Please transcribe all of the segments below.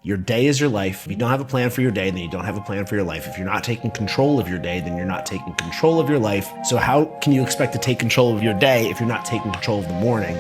Your day is your life. If you don't have a plan for your day, then you don't have a plan for your life. If you're not taking control of your day, then you're not taking control of your life. So how can you expect to take control of your day if you're not taking control of the morning?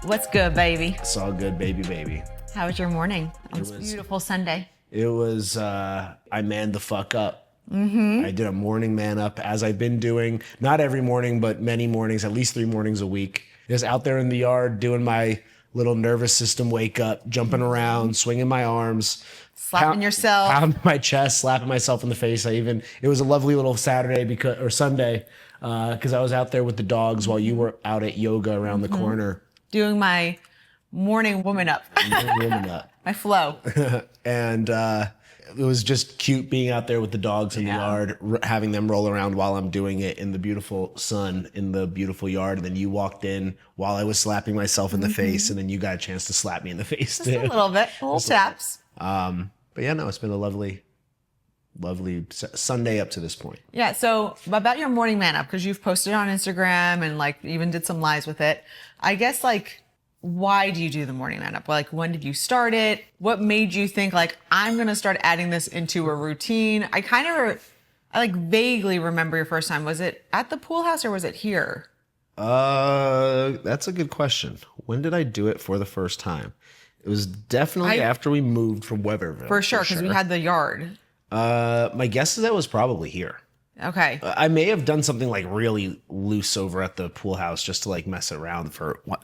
What's good, baby? It's all good, baby. How was your morning on this beautiful Sunday? It was, I manned the fuck up. I did a morning man up, as I've been doing, not every morning, but many mornings, at least 3 mornings a week. Just out there in the yard doing my little nervous system wake up, jumping around, swinging my arms. Slapping yourself. Pounding my chest, slapping myself in the face. It was a lovely little Sunday, because I was out there with the dogs while you were out at yoga around the corner. Doing my morning woman up. My flow. And it was just cute being out there with the dogs in the yard, having them roll around while I'm doing it in the beautiful sun in the beautiful yard. And then you walked in while I was slapping myself in the face, and then you got a chance to slap me in the face too. Just a little bit, little taps. But yeah, no, it's been a lovely Sunday up to this point. Yeah, so about your morning man up, because you've posted on Instagram and like even did some lives with it. I guess like, why do you do the morning man up? Like, when did you start it? What made you think like, I'm going to start adding this into a routine? I like vaguely remember your first time. Was it at the pool house or was it here? That's a good question. When did I do it for the first time? It was definitely after we moved from Weberville. For sure, because we had the yard. My guess is that was probably here. Okay. I may have done something like really loose over at the pool house just to like mess around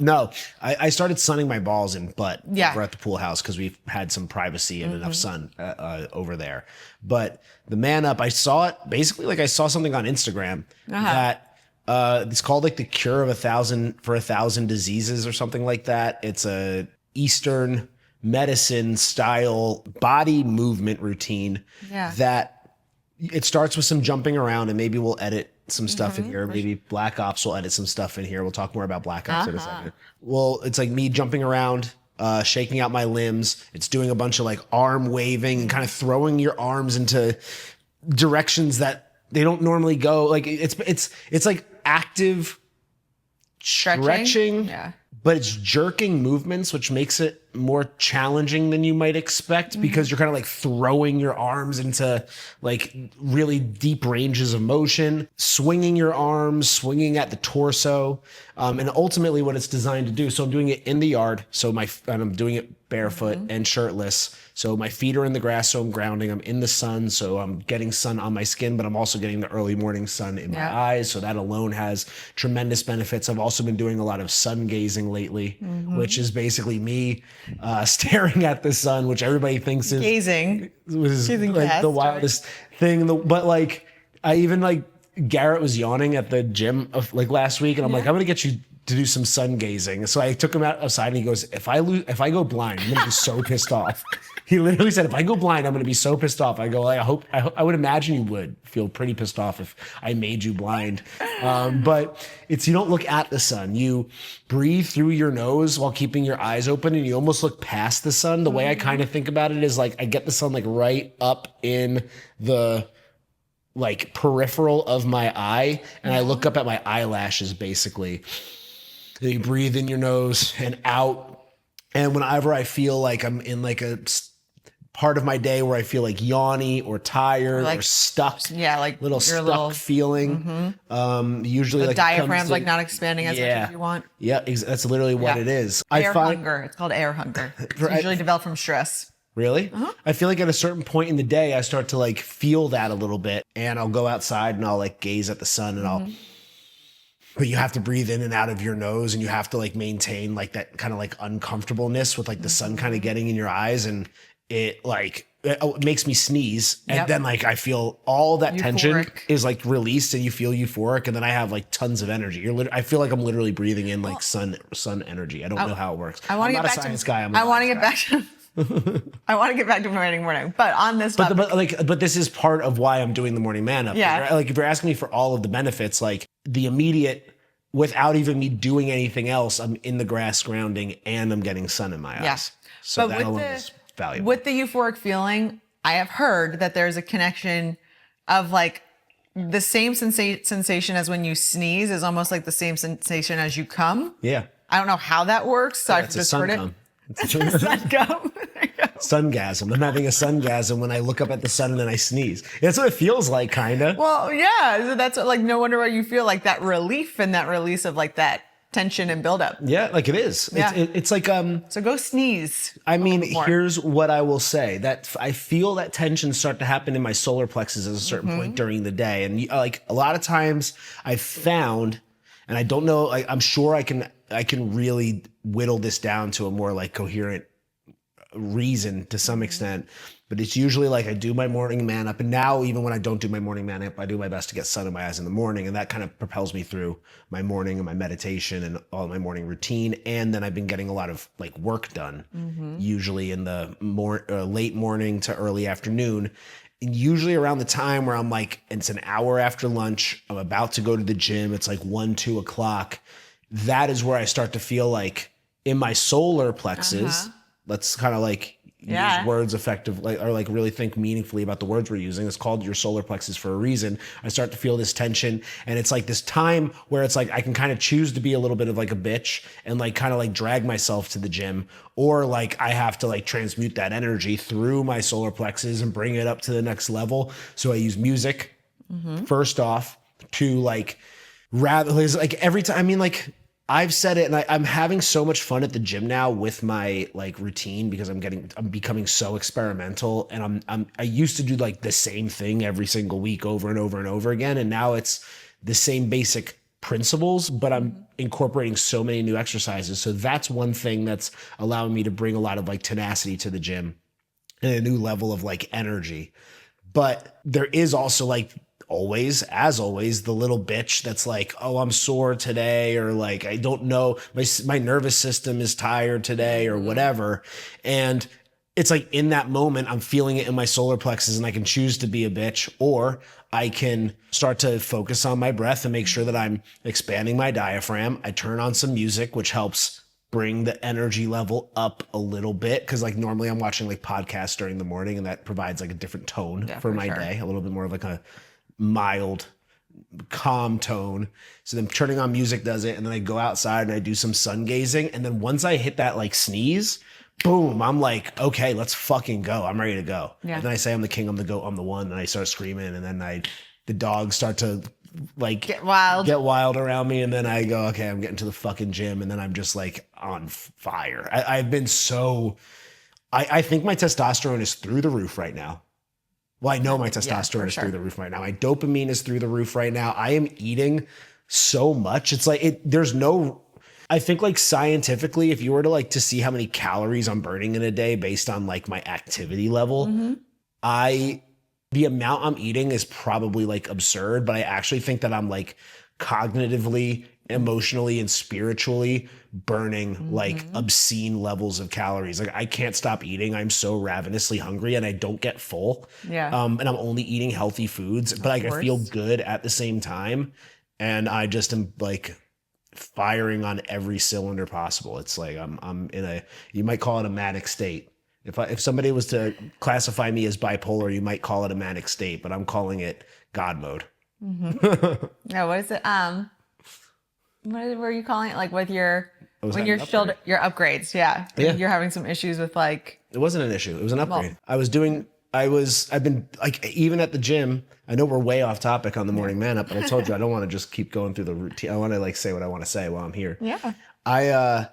No, I started sunning my balls and butt over at the pool house because we've had some privacy and enough sun over there. But the man up, I saw it basically like I saw something on Instagram that it's called like the cure of 1,000 diseases or something like that. It's a Eastern medicine style body movement routine that it starts with some jumping around, and maybe we'll edit some stuff in here. Maybe Black Ops will edit some stuff in here. We'll talk more about Black Ops in a second. Well, it's like me jumping around, shaking out my limbs. It's doing a bunch of like arm waving and kind of throwing your arms into directions that they don't normally go. Like it's like active stretching. But it's jerking movements, which makes it more challenging than you might expect because you're kind of like throwing your arms into like really deep ranges of motion, swinging your arms, swinging at the torso. And ultimately what it's designed to do. So I'm doing it in the yard. And I'm doing it barefoot and shirtless. So my feet are in the grass, so I'm grounding. I'm in the sun, so I'm getting sun on my skin, but I'm also getting the early morning sun in my eyes. So that alone has tremendous benefits. I've also been doing a lot of sungazing lately, which is basically me staring at the sun, which everybody thinks is gazing. Was like the wildest thing. But like, I even like Garrett was yawning at the gym of like last week, and I'm like, I'm gonna get you to do some sun gazing. So I took him outside, and he goes, if I go blind, I'm gonna be so pissed off. He literally said, if I go blind, I'm gonna be so pissed off. I go, I would imagine you would feel pretty pissed off if I made you blind. But you don't look at the sun. You breathe through your nose while keeping your eyes open, and you almost look past the sun. The way I kind of think about it is like, I get the sun like right up in the like peripheral of my eye, and I look up at my eyelashes basically. And you breathe in your nose and out. And whenever I feel like I'm in like a part of my day where I feel like yawny or tired or stuck, like little feeling. Usually the like diaphragm's like not expanding as much as you want. Yeah, that's literally what it is. Hunger. It's called air hunger. It's usually developed from stress. Really? I feel like at a certain point in the day, I start to like feel that a little bit, and I'll go outside and I'll like gaze at the sun, and but you have to breathe in and out of your nose, and you have to like maintain like that kind of like uncomfortableness with like the sun kind of getting in your eyes, and it makes me sneeze. And then like I feel all that tension is like released, and you feel euphoric, and then I have like tons of energy. I feel like I'm literally breathing in like sun energy. I don't know how it works. I'm not a science guy. I want to get back to morning, but on this but this is part of why I'm doing the morning man up. Like if you're asking me for all of the benefits, like the immediate, without even me doing anything else, I'm in the grass grounding and I'm getting sun in my eyes. So But that alone is valuable. with the euphoric feeling, I have heard that there's a connection of like the same sensation as when you sneeze is almost like the same sensation as you come. Yeah. I don't know how that works. So I've It's a just sun heard cum. it. Sun cum. There you go. Sungasm. I'm having a sungasm when I look up at the sun and then I sneeze. That's what it feels like, kind of. Well, yeah. So that's what, like, no wonder why you feel like that relief and that release of like that tension and buildup. Yeah, like it is. Yeah. It's like So go sneeze. I mean, here's what I will say: that I feel that tension start to happen in my solar plexus at a certain point during the day, and like a lot of times I've found, and I don't know, I'm sure I can really whittle this down to a more like coherent reason to some extent. But it's usually like I do my morning man up, and now even when I don't do my morning man up, I do my best to get sun in my eyes in the morning, and that kind of propels me through my morning and my meditation and all my morning routine. And then I've been getting a lot of like work done, usually in the late morning to early afternoon. And usually around the time where I'm like, it's an hour after lunch, I'm about to go to the gym. It's like 1-2 o'clock. That is where I start to feel like in my solar plexus. Let's kind of like use words effectively, or like really think meaningfully about the words we're using. It's called your solar plexus for a reason. I start to feel this tension, and it's like this time where it's like I can kind of choose to be a little bit of like a bitch and like kind of like drag myself to the gym, or like I have to like transmute that energy through my solar plexus and bring it up to the next level. So I use music first off to like rather like every time. I mean, like I've said it, and I'm having so much fun at the gym now with my like routine because I'm becoming so experimental, and I used to do like the same thing every single week over and over and over again, and now it's the same basic principles, but I'm incorporating so many new exercises. So that's one thing that's allowing me to bring a lot of like tenacity to the gym and a new level of like energy. But there is also like always, as always, the little bitch that's like, oh, I'm sore today, or like, I don't know, my nervous system is tired today, or whatever. And it's like in that moment, I'm feeling it in my solar plexus, and I can choose to be a bitch, or I can start to focus on my breath and make sure that I'm expanding my diaphragm. I turn on some music, which helps bring the energy level up a little bit. Cause like normally I'm watching like podcasts during the morning, and that provides like a different tone for my day, a little bit more of like a mild, calm tone. So then turning on music does it. And then I go outside and I do some sun gazing. And then once I hit that like sneeze, boom, I'm like, okay, let's fucking go. I'm ready to go. Yeah. And then I say, I'm the king, I'm the goat, I'm the one. And I start screaming. And then the dogs start to like get wild around me. And then I go, okay, I'm getting to the fucking gym. And then I'm just like on fire. I've been so, I think my testosterone is through the roof right now. Well, I know my testosterone is through the roof right now. My dopamine is through the roof right now. I am eating so much. It's like there's no, I think like scientifically, if you were to like to see how many calories I'm burning in a day based on like my activity level, the amount I'm eating is probably like absurd, but I actually think that I'm like cognitively, emotionally, and spiritually burning like obscene levels of calories. Like I can't stop eating. I'm so ravenously hungry, and I don't get full. And I'm only eating healthy foods, but like I feel good at the same time. And I just am like firing on every cylinder possible. It's like I'm in a, you might call it a manic state. If somebody was to classify me as bipolar, you might call it a manic state, but I'm calling it God mode. Yeah, what is it? What were you calling it? Like with your your upgrades? Yeah. You're having some issues with like. It wasn't an issue. It was an upgrade. I've been like, even at the gym, I know we're way off topic on the morning man up, but I told you I don't want to just keep going through the routine. I want to like say what I want to say while I'm here. Yeah.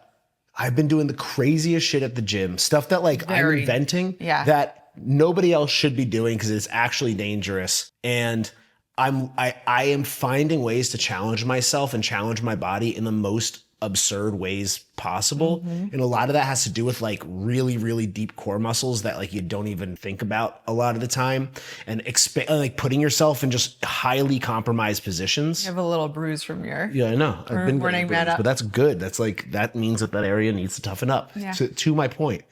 I've been doing the craziest shit at the gym, stuff that like I'm inventing that nobody else should be doing because it's actually dangerous. And I am finding ways to challenge myself and challenge my body in the most absurd ways possible. And a lot of that has to do with like really, really deep core muscles that like you don't even think about a lot of the time, and like putting yourself in just highly compromised positions. You have a little bruise from your I know. I've been morning man up, but that's good. That's like, that means that area needs to toughen up. To my point.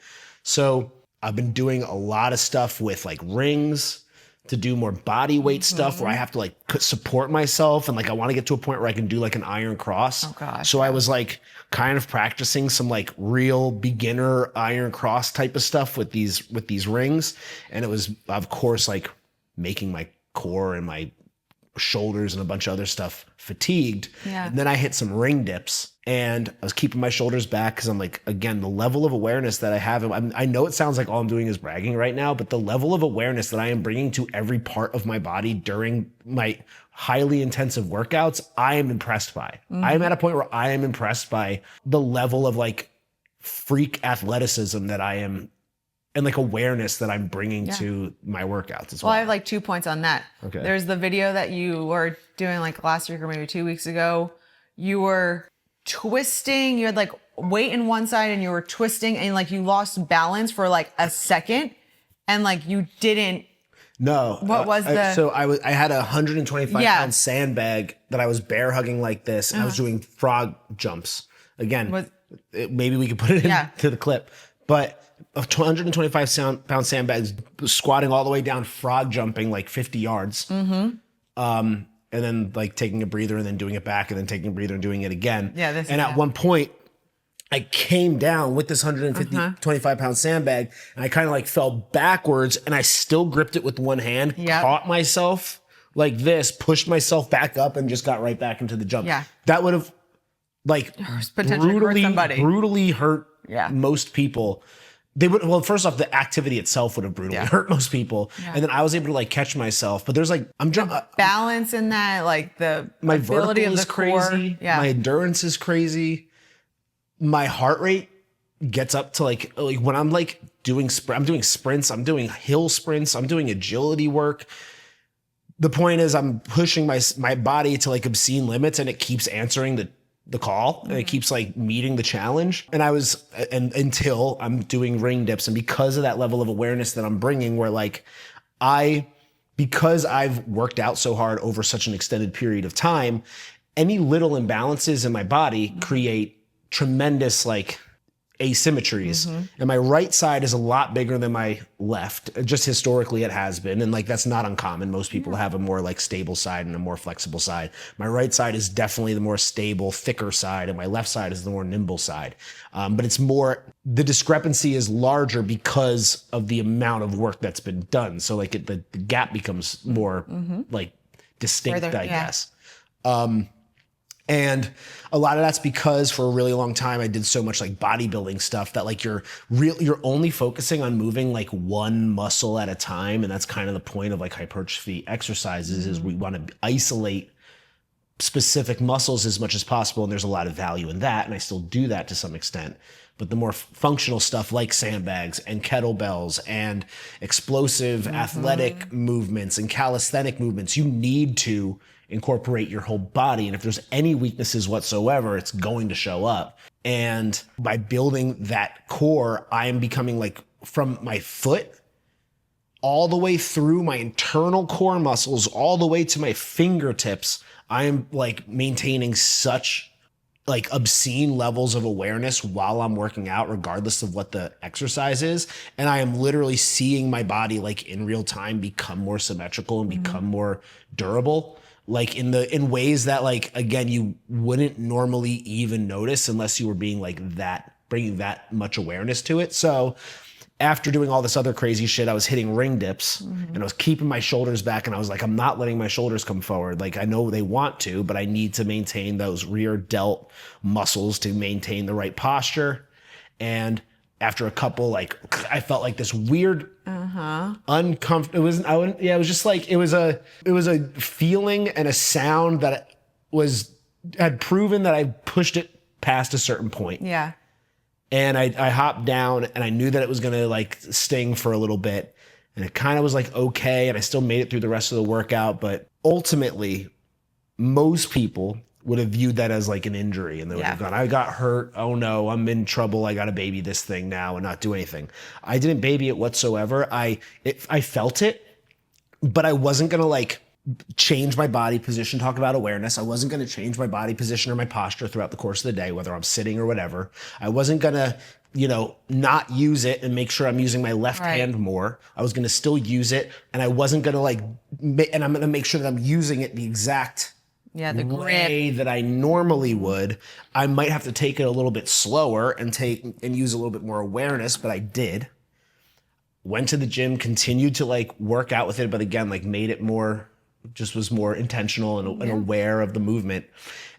So I've been doing a lot of stuff with like rings, to do more body weight stuff where I have to like support myself. And like, I want to get to a point where I can do like an iron cross. Oh gosh. So I was like kind of practicing some like real beginner iron cross type of stuff with these rings. And it was, of course, like making my core and my shoulders and a bunch of other stuff fatigued. Yeah. And then I hit some ring dips and I was keeping my shoulders back because I'm like, again, the level of awareness that I have, I know it sounds like all I'm doing is bragging right now, but the level of awareness that I am bringing to every part of my body during my highly intensive workouts, I am impressed by. I am at a point where I am impressed by the level of like freak athleticism that I am and like awareness that I'm bringing to my workouts as well. Well, I have like 2 points on that. Okay. There's the video that you were doing like last week or maybe 2 weeks ago. You were twisting, you had like weight in one side and you were twisting and like you lost balance for like a second and like you didn't. No. What was the? So I had a 125 pound sandbag that I was bear hugging like this and I was doing frog jumps. Again, maybe we could put it into the clip, but a 125 pound sandbags squatting all the way down, frog jumping like 50 yards. And then like taking a breather and then doing it back and then taking a breather and doing it again. Yeah. And at one point I came down with this 25 pound sandbag and I kind of like fell backwards and I still gripped it with one hand, caught myself like this, pushed myself back up and just got right back into the jump. Yeah. That would have like brutally hurt most people. They would, well, first off, the activity itself would have brutally hurt most people. And then I was able to like catch myself, but there's like, balance in that, like the my ability vertical of the is crazy. core. Yeah. My endurance is crazy. My heart rate gets up to like when I'm like doing I'm doing sprints, I'm doing hill sprints, I'm doing agility work. The point is I'm pushing my body to like obscene limits and it keeps answering the call and it keeps like meeting the challenge. And until I'm doing ring dips. And because of that level of awareness that I'm bringing where like because I've worked out so hard over such an extended period of time, any little imbalances in my body create tremendous like asymmetries. And my right side is a lot bigger than my left. Just historically it has been. And like, that's not uncommon. Most people have a more like stable side and a more flexible side. My right side is definitely the more stable, thicker side. And my left side is the more nimble side. But it's more, the discrepancy is larger because of the amount of work that's been done. So like the gap becomes more like distinct, I guess. And a lot of that's because for a really long time, I did so much like bodybuilding stuff that like you're only focusing on moving like one muscle at a time. And that's kind of the point of like hypertrophy exercises is we want to isolate specific muscles as much as possible. And there's a lot of value in that. And I still do that to some extent. But the more functional stuff like sandbags and kettlebells and explosive athletic movements and calisthenic movements, you need to incorporate your whole body. And if there's any weaknesses whatsoever, it's going to show up. And by building that core, I am becoming like from my foot all the way through my internal core muscles, all the way to my fingertips. I am like maintaining such like obscene levels of awareness while I'm working out, regardless of what the exercise is. And I am literally seeing my body like in real time become more symmetrical and become more durable. Like in ways that like, again, you wouldn't normally even notice unless you were being like that, bringing that much awareness to it. So after doing all this other crazy shit, I was hitting ring dips and I was keeping my shoulders back. And I was like, I'm not letting my shoulders come forward. Like I know they want to, but I need to maintain those rear delt muscles to maintain the right posture. And after a couple, like I felt like this weird, uncomfortable. It was just like, it was a feeling and a sound that had proven that I pushed it past a certain point. Yeah. And I hopped down and I knew that it was going to like sting for a little bit. And it kind of was like, okay. And I still made it through the rest of the workout. But ultimately, most people would have viewed that as like an injury and they would have gone, I got hurt. Oh no, I'm in trouble. I got to baby this thing now and not do anything. I didn't baby it whatsoever. I felt it, but I wasn't going to like change my body position, talk about awareness. I wasn't going to change my body position or my posture throughout the course of the day, whether I'm sitting or whatever. I wasn't going to not use it and make sure I'm using my left Right. hand more. I was going to still use it, and I wasn't going to and I'm going to make sure that I'm using it the exact the way grip. that I normally would. I might have to take it a little bit slower and use a little bit more awareness, but I did. Went to the gym, continued to like work out with it, but again, like made it more, just was more intentional and aware of the movement.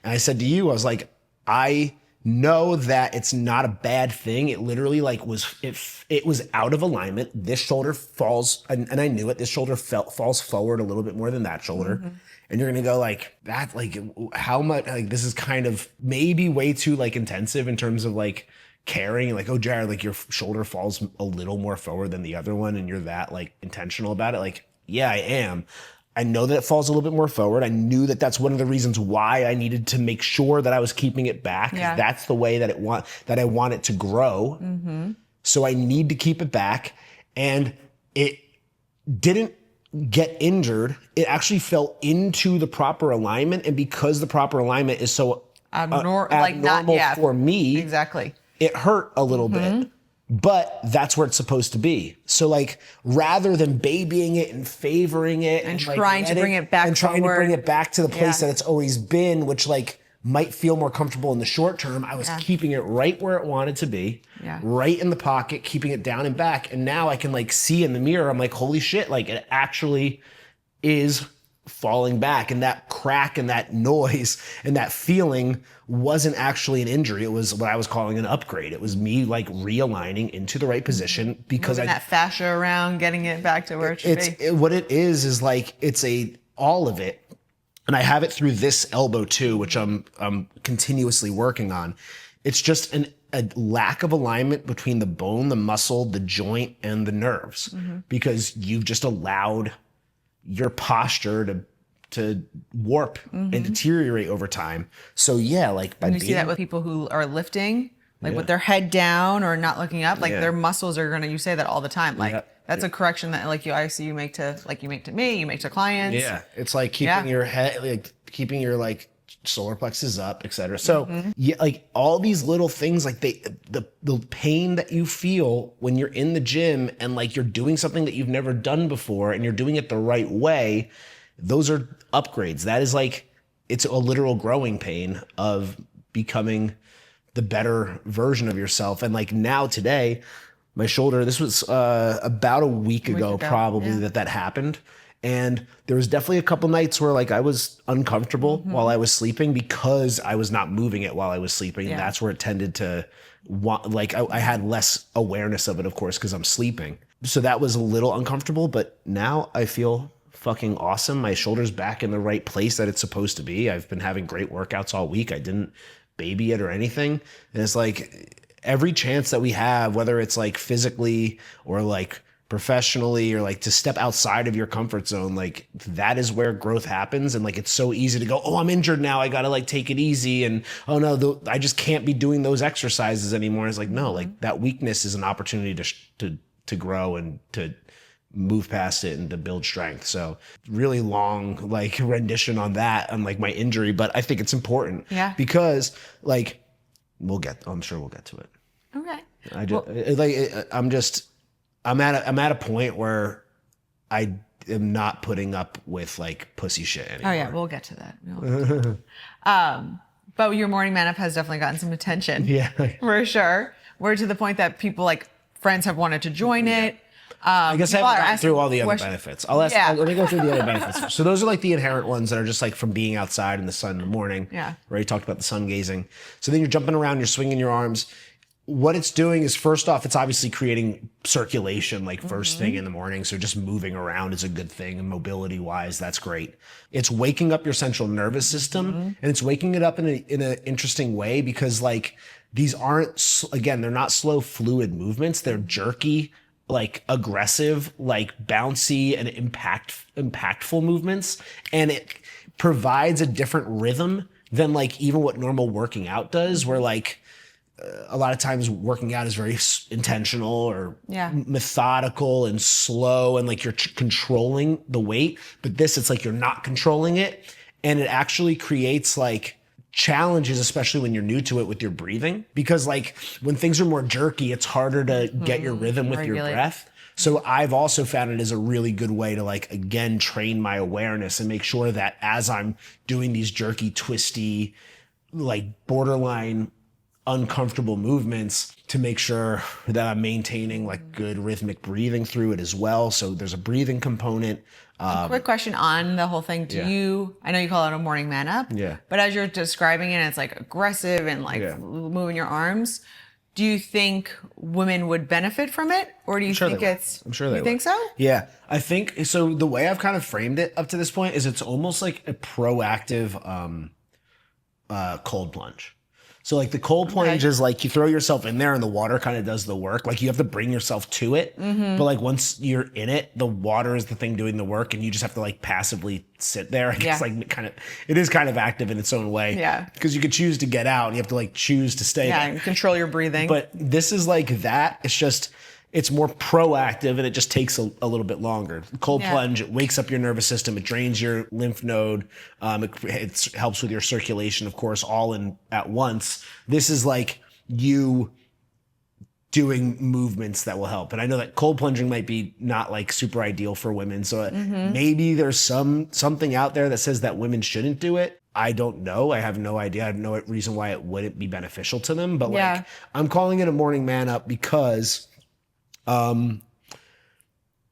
And I said to you, I was like, I know that it's not a bad thing. It literally like it was out of alignment. This shoulder falls, and I knew it. This shoulder falls forward a little bit more than that shoulder. And you're gonna go like that, like how much, like this is kind of maybe way too like intensive in terms of like caring, like, oh Jared, like your shoulder falls a little more forward than the other one, and you're that like intentional about it. Like, yeah, I am. I know that it falls a little bit more forward. I knew that that's one of the reasons why I needed to make sure that I was keeping it back. Yeah. That's the way that I want it to grow. So I need to keep it back. And it didn't get injured. It actually fell into the proper alignment. And because the proper alignment is so abnormal for me, Exactly. it hurt a little bit. But that's where it's supposed to be. So like, rather than babying it and favoring it And like, trying to bring it back and trying forward. to bring it back to the place Yeah. that it's always been, which like might feel more comfortable in the short term, I was keeping it right where it wanted to be, right in the pocket, keeping it down and back. And now I can like see in the mirror, I'm like, holy shit, like it actually is falling back, and that crack and that noise and that feeling wasn't actually an injury. It was what I was calling an upgrade. It was me like realigning into the right position because Moving that fascia around, getting it back to where it should be. what it is like it's all of it. And I have it through this elbow too, which I'm continuously working on. It's just a lack of alignment between the bone, the muscle, the joint, and the nerves, because you've just allowed your posture to warp and deteriorate over time. So yeah, like by You see that with people who are lifting, like with their head down or not looking up, like their muscles are gonna. You say that all the time. Like that's a correction that like I see you make to me, you make to clients. Yeah, it's like keeping your head, like keeping your like solar plexus up, etc. So yeah, like all these little things, like the pain that you feel when you're in the gym and like you're doing something that you've never done before and you're doing it the right way, those are upgrades. That is like, it's a literal growing pain of becoming the better version of yourself. And like now today, my shoulder, this was about a week ago probably that happened. And there was definitely a couple nights where like I was uncomfortable while I was sleeping because I was not moving it while I was sleeping. And that's where it tended to like I had less awareness of it, of course, because I'm sleeping. So that was a little uncomfortable, but now I feel fucking awesome. My shoulder's back in the right place that it's supposed to be. I've been having great workouts all week. I didn't baby it or anything. And it's like every chance that we have, whether it's like physically or like professionally or like to step outside of your comfort zone, like that is where growth happens. And like it's so easy to go, oh, I'm injured now, I gotta like take it easy, and oh no, I just can't be doing those exercises anymore. And it's like, no, like that weakness is an opportunity to grow and to move past it and to build strength. So really long like rendition on that, on like my injury, but I think it's important because like I'm sure we'll get to it. Okay. I'm at a point where I am not putting up with like pussy shit anymore. Oh yeah, we'll get to that. But your morning man up has definitely gotten some attention. Yeah, for sure. We're to the point that people like friends have wanted to join it. I guess I haven't gotten through all the other benefits. Let me go through the other benefits. So those are like the inherent ones that are just like from being outside in the sun in the morning. Yeah. We already talked about the sun gazing. So then you're jumping around, you're swinging your arms. What it's doing is, first off, it's obviously creating circulation like first thing in the morning. So just moving around is a good thing, and mobility wise, that's great. It's waking up your central nervous system, and it's waking it up in an interesting way, because like these aren't, again, they're not slow fluid movements. They're jerky, like aggressive, like bouncy and impactful movements. And it provides a different rhythm than like even what normal working out does, where like, a lot of times working out is very intentional or methodical and slow, and like you're controlling the weight. But this, it's like you're not controlling it, and it actually creates like challenges, especially when you're new to it, with your breathing, because like when things are more jerky, it's harder to get your rhythm with your breath. So I've also found it as a really good way to like, again, train my awareness and make sure that as I'm doing these jerky, twisty, like borderline uncomfortable movements, to make sure that I'm maintaining like good rhythmic breathing through it as well. So there's a breathing component. Quick question on the whole thing. I know you call it a morning man up, but as you're describing it, it's like aggressive and like moving your arms. Do you think women would benefit from it, or do you think it's? I'm sure they would. You think so? Yeah, I think so. The way I've kind of framed it up to this point is it's almost like a proactive cold plunge. So like the cold plunge is like you throw yourself in there and the water kind of does the work. Like you have to bring yourself to it. But like once you're in it, the water is the thing doing the work and you just have to like passively sit there. It's like it is kind of active in its own way. Yeah. Because you could choose to get out and you have to like choose to stay there. And control your breathing. But this is like that. It's more proactive and it just takes a little bit longer. Cold plunge, it wakes up your nervous system, it drains your lymph node, it helps with your circulation, of course, all in at once. This is like you doing movements that will help. And I know that cold plunging might be not like super ideal for women. So maybe there's something out there that says that women shouldn't do it. I don't know. I have no idea. I have no reason why it wouldn't be beneficial to them. But like I'm calling it a morning man up because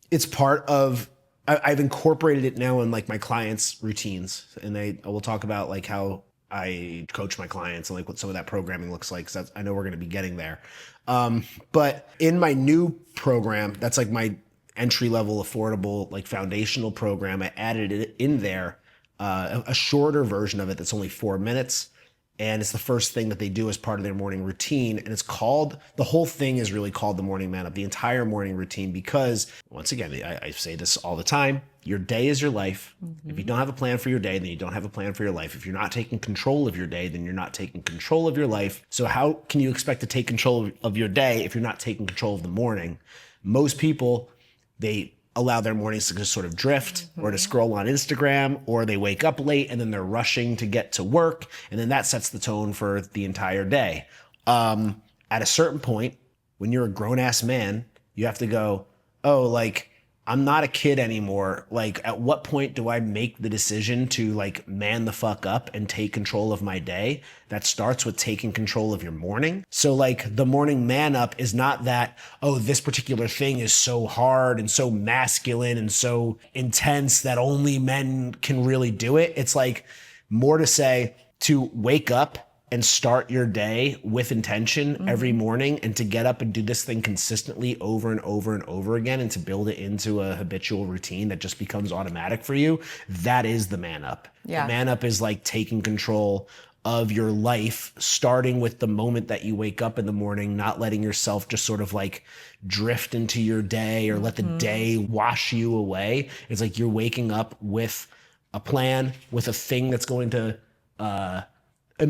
it's part of, I've incorporated it now in like my clients' routines, and I will talk about like how I coach my clients and like what some of that programming looks like. Cause I know we're going to be getting there. But in my new program, that's like my entry level, affordable, like foundational program, I added it in there, a shorter version of it. That's only 4 minutes. And it's the first thing that they do as part of their morning routine. And it's called, the whole thing is really called the morning man up, the entire morning routine, because once again, I say this all the time, your day is your life. If you don't have a plan for your day, then you don't have a plan for your life. If you're not taking control of your day, then you're not taking control of your life. So how can you expect to take control of your day if you're not taking control of the morning? Most people, they allow their mornings to just sort of drift or to scroll on Instagram, or they wake up late and then they're rushing to get to work. And then that sets the tone for the entire day. At a certain point, when you're a grown ass man, you have to go, oh, like, I'm not a kid anymore. Like, at what point do I make the decision to like man the fuck up and take control of my day? That starts with taking control of your morning. So like the morning man up is not that, oh, this particular thing is so hard and so masculine and so intense that only men can really do it. It's like more to say to wake up and start your day with intention every morning, and to get up and do this thing consistently over and over and over again, and to build it into a habitual routine that just becomes automatic for you. That is the man up. The man up is like taking control of your life, starting with the moment that you wake up in the morning, not letting yourself just sort of like drift into your day or let the day wash you away. It's like you're waking up with a plan, with a thing that's going to,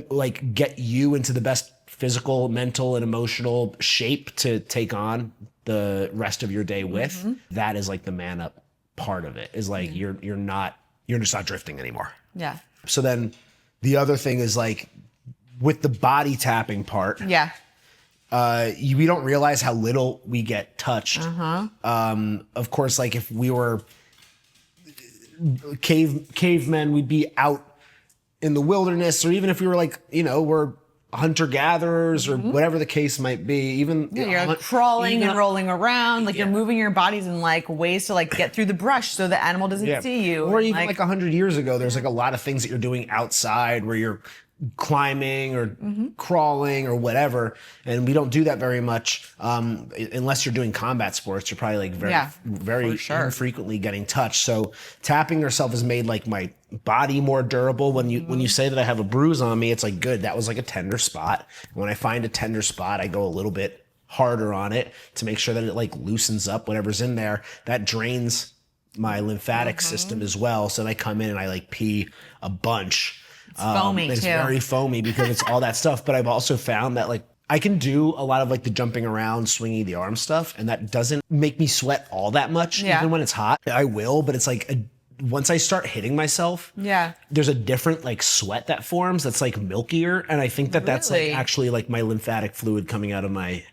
like get you into the best physical, mental, and emotional shape to take on the rest of your day with. That is like the man up part of it, is like you're just not drifting anymore. Yeah. So then the other thing is like with the body tapping part. Yeah. We don't realize how little we get touched. Of course, like if we were cavemen, we'd be out in the wilderness, or even if we were like, we're hunter-gatherers or whatever the case might be, even you're like crawling and rolling around, like you're moving your bodies in like ways to like get through the brush so the animal doesn't see you. Or even like 100 years ago, there's like a lot of things that you're doing outside where you're climbing or crawling or whatever, and we don't do that very much unless you're doing combat sports. You're probably like very infrequently getting touched. So tapping yourself has made like my body more durable. When you say that I have a bruise on me, it's like, good, that was like a tender spot. When I find a tender spot, I go a little bit harder on it to make sure that it like loosens up whatever's in there. That drains my lymphatic system as well. So then I come in and I like pee a bunch. It's foamy it's too. Very foamy because it's all that stuff. But I've also found that like I can do a lot of like the jumping around, swinging the arm stuff, and that doesn't make me sweat all that much. Even when it's hot, I will. But it's like once I start hitting myself, there's a different like sweat that forms that's like milkier, and I think that that's like actually like my lymphatic fluid coming out of my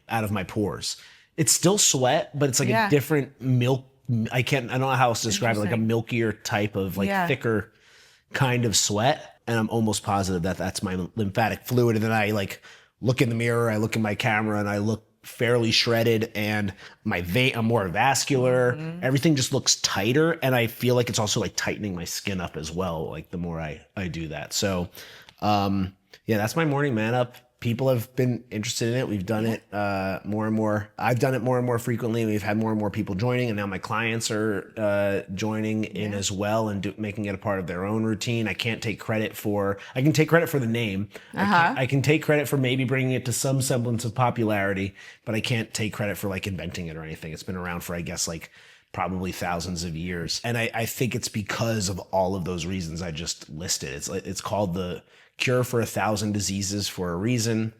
pores. It's still sweat, but it's like a different milk. I don't know how else to describe it, like a milkier type of like thicker kind of sweat, and I'm almost positive that that's my lymphatic fluid. And then I like look in the mirror, I look in my camera, and I look fairly shredded, and I'm more vascular. Everything just looks tighter, and I feel like it's also like tightening my skin up as well, like the more I do that. So that's my morning man up. People have been interested in it. We've done it more and more. I've done it more and more frequently. We've had more and more people joining, and now my clients are joining in as well and making it a part of their own routine. I can take credit for the name. I can take credit for maybe bringing it to some semblance of popularity, but I can't take credit for like inventing it or anything. It's been around for, I guess, like probably thousands of years. And I think it's because of all of those reasons I just listed. It's called the cure for 1,000 diseases for a reason.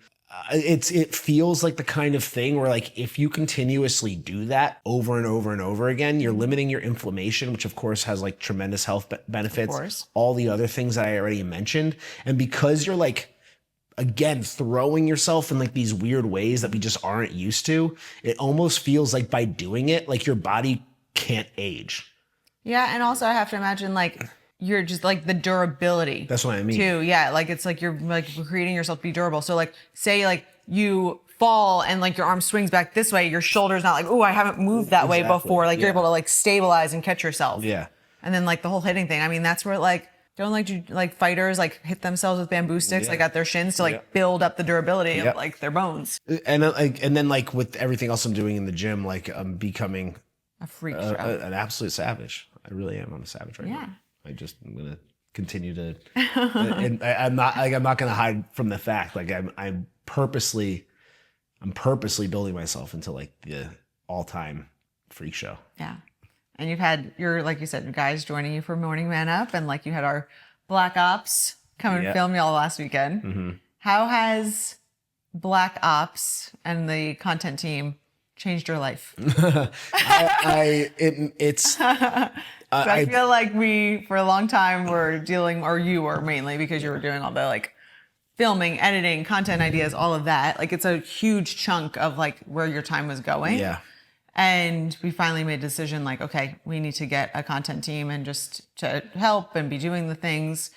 It feels like the kind of thing where like if you continuously do that over and over and over again, you're limiting your inflammation, which of course has like tremendous health benefits, all the other things that I already mentioned. And because you're like, again, throwing yourself in like these weird ways that we just aren't used to, it almost feels like by doing it, like your body can't age. Yeah. And also I have to imagine like, you're just like the durability. That's what I mean. Too. Yeah. Like it's like you're like creating yourself to be durable. So like say like you fall and like your arm swings back this way, your shoulder's not like, oh, I haven't moved that way before. Like you're able to like stabilize and catch yourself. Yeah. And then like the whole hitting thing. I mean, that's where like, don't like fighters like hit themselves with bamboo sticks like at their shins to like build up the durability of like their bones. And then like with everything else I'm doing in the gym, like I'm becoming a freak show. An absolute savage. I really am. I'm a savage right now. I'm gonna continue to, and I'm not gonna hide from the fact. Like I'm purposely building myself into like the all-time freak show. Yeah, and you've had like you said, guys joining you for Morning Man Up, and like you had our Black Ops come and film y'all last weekend. Mm-hmm. How has Black Ops and the content team changed your life? I feel like we, for a long time, were dealing, or you were mainly because you were doing all the like filming, editing, content ideas, all of that. Like it's a huge chunk of like where your time was going. Yeah. And we finally made a decision like, okay, we need to get a content team and just to help and be doing the things.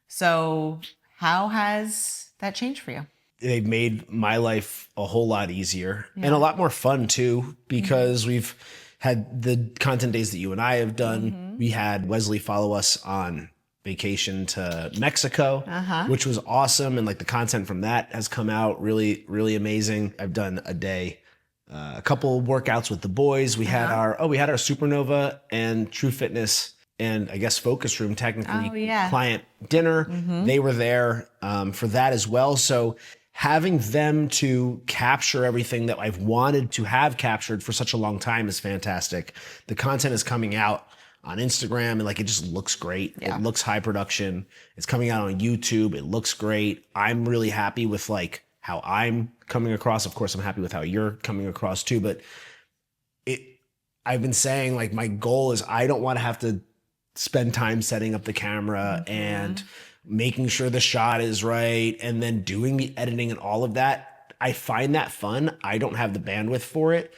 So how has that changed for you? They've made my life a whole lot easier and a lot more fun too, because we've had the content days that you and I have done. We had Wesley follow us on vacation to Mexico, which was awesome. And like the content from that has come out really, really amazing. I've done a day, a couple workouts with the boys. We had our Supernova and True Fitness and I guess Focus Room, technically client dinner. They were there for that as well. So having them to capture everything that I've wanted to have captured for such a long time is fantastic. The content is coming out on Instagram and like it just looks great. It looks high production. It's coming out on YouTube. It looks great. I'm really happy with like how I'm coming across. Of course, I'm happy with how you're coming across too, but I've been saying like my goal is I don't want to have to spend time setting up the camera and making sure the shot is right and then doing the editing and all of that. I find that fun. I don't have the bandwidth for it.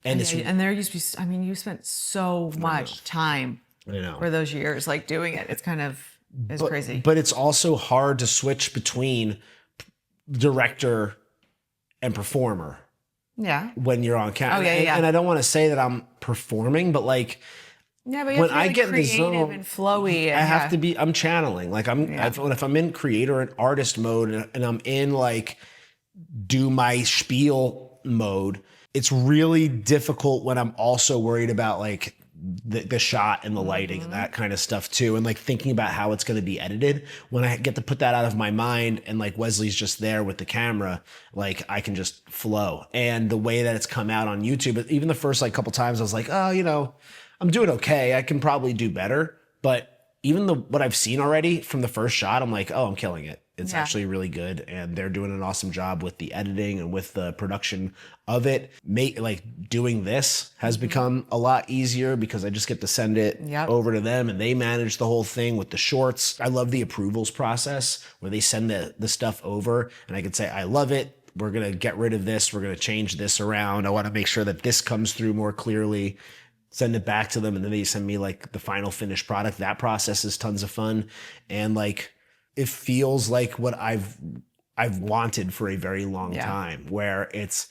And there used to be, I mean, you spent so much time for those years, like doing it. It's kind of, it's crazy. But it's also hard to switch between director and performer. Yeah. When you're on camera. Oh, yeah. And I don't want to say that I'm performing, but like, yeah, but when I get in the zone and flowy, I have to be. I'm channeling. Like if I'm in creator and artist mode, and I'm in like do my spiel mode, it's really difficult when I'm also worried about like the shot and the lighting and that kind of stuff too, and like thinking about how it's going to be edited. When I get to put that out of my mind, and like Wesley's just there with the camera, like I can just flow. And the way that it's come out on YouTube, even the first like couple times, I was like, oh, I'm doing okay. I can probably do better. But even what I've seen already from the first shot, I'm like, oh, I'm killing it. It's Yeah. actually really good, and they're doing an awesome job with the editing and with the production of it. Doing this has become a lot easier because I just get to send it Yep. over to them, and they manage the whole thing with the shorts. I love the approvals process where they send the stuff over, and I can say, I love it. We're going to get rid of this. We're going to change this around. I want to make sure that this comes through more clearly. Send it back to them, and then they send me like the final finished product. That process is tons of fun, and like it feels like what I've wanted for a very long time, where it's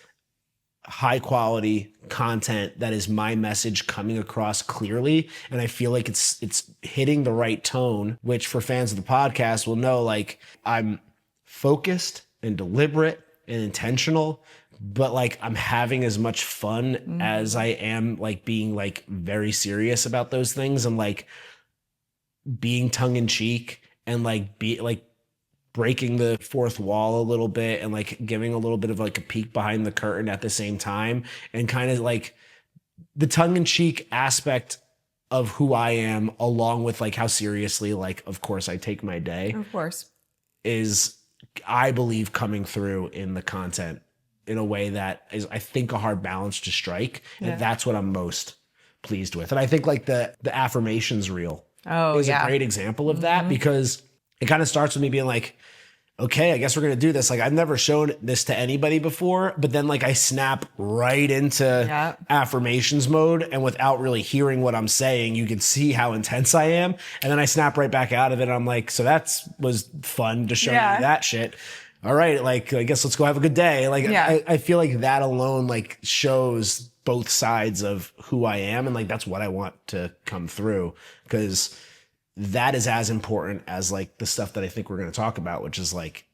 high quality content that is my message coming across clearly, and I feel like it's hitting the right tone, which for fans of the podcast will know, like, I'm focused and deliberate and intentional, but like I'm having as much fun as I am like being like very serious about those things, and like being tongue in cheek and like breaking the fourth wall a little bit, and like giving a little bit of like a peek behind the curtain at the same time, and kind of like the tongue in cheek aspect of who I am, along with like how seriously, like, of course I take my day, Of course. is, I believe, coming through in the content in a way that is, I think, a hard balance to strike. And that's what I'm most pleased with. And I think like the affirmations reel is a great example of that, because it kind of starts with me being like, okay, I guess we're going to do this. Like, I've never shown this to anybody before, but then like I snap right into affirmations mode, and without really hearing what I'm saying, you can see how intense I am. And then I snap right back out of it. And I'm like, so was fun to show you that shit. All right. Like, I guess let's go have a good day. Like, I feel like that alone, like, shows both sides of who I am. And like, that's what I want to come through, because that is as important as like the stuff that I think we're going to talk about, which is like,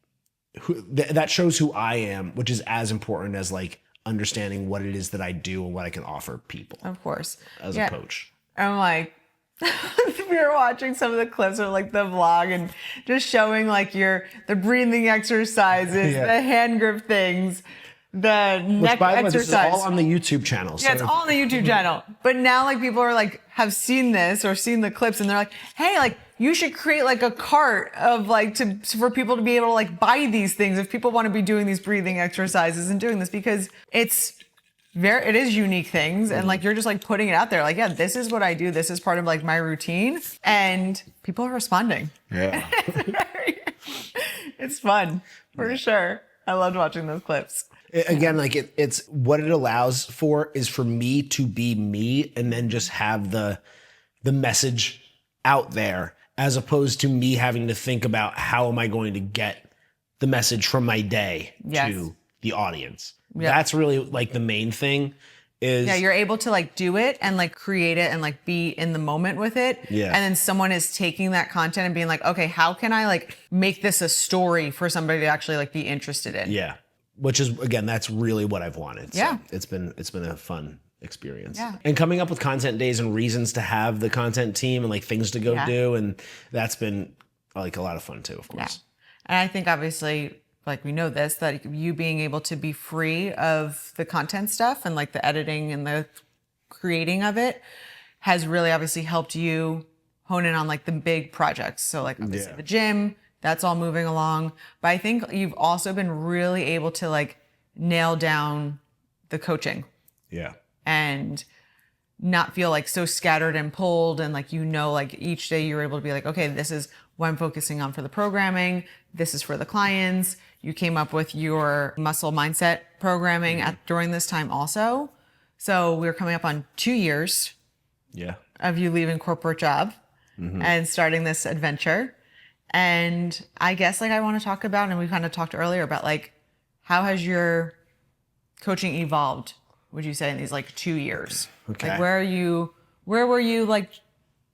that shows who I am, which is as important as like understanding what it is that I do and what I can offer people. Of course. As a coach. I'm like, we were watching some of the clips of like the vlog and just showing like the breathing exercises, the hand grip things, the neck exercise. This is all on the YouTube channel. Yeah, it's all on the YouTube channel. But now like people are like, have seen this or seen the clips, and they're like, hey, like you should create like a cart of like for people to be able to like buy these things if people want to be doing these breathing exercises and doing this, because it is unique things, and like you're just like putting it out there, like, yeah, this is what I do, this is part of like my routine, and people are responding. Yeah. It's fun for sure. I loved watching those clips. Again, like it's what it allows for is for me to be me, and then just have the message out there, as opposed to me having to think about how am I going to get the message from my day to the audience. Yep. That's really like the main thing is. Yeah, you're able to like do it and like create it and like be in the moment with it. Yeah. And then someone is taking that content and being like, okay, how can I like make this a story for somebody to actually like be interested in? Yeah. Which is, again, that's really what I've wanted. So yeah. It's been a fun experience. Yeah. And coming up with content days and reasons to have the content team and like things to go do. And that's been like a lot of fun too, of course. Yeah. And I think obviously, like we know this, that you being able to be free of the content stuff and like the editing and the creating of it has really obviously helped you hone in on like the big projects. So like obviously the gym, that's all moving along. But I think you've also been really able to like nail down the coaching. Yeah. And not feel like so scattered and pulled, and like, like each day you're able to be like, okay, this is what I'm focusing on for the programming. This is for the clients. You came up with your muscle mindset programming during this time also. So we're coming up on 2 years of you leaving corporate job and starting this adventure. And I guess like I want to talk about, and we kind of talked earlier about like, how has your coaching evolved, would you say, in these like 2 years? Okay. Like where were you like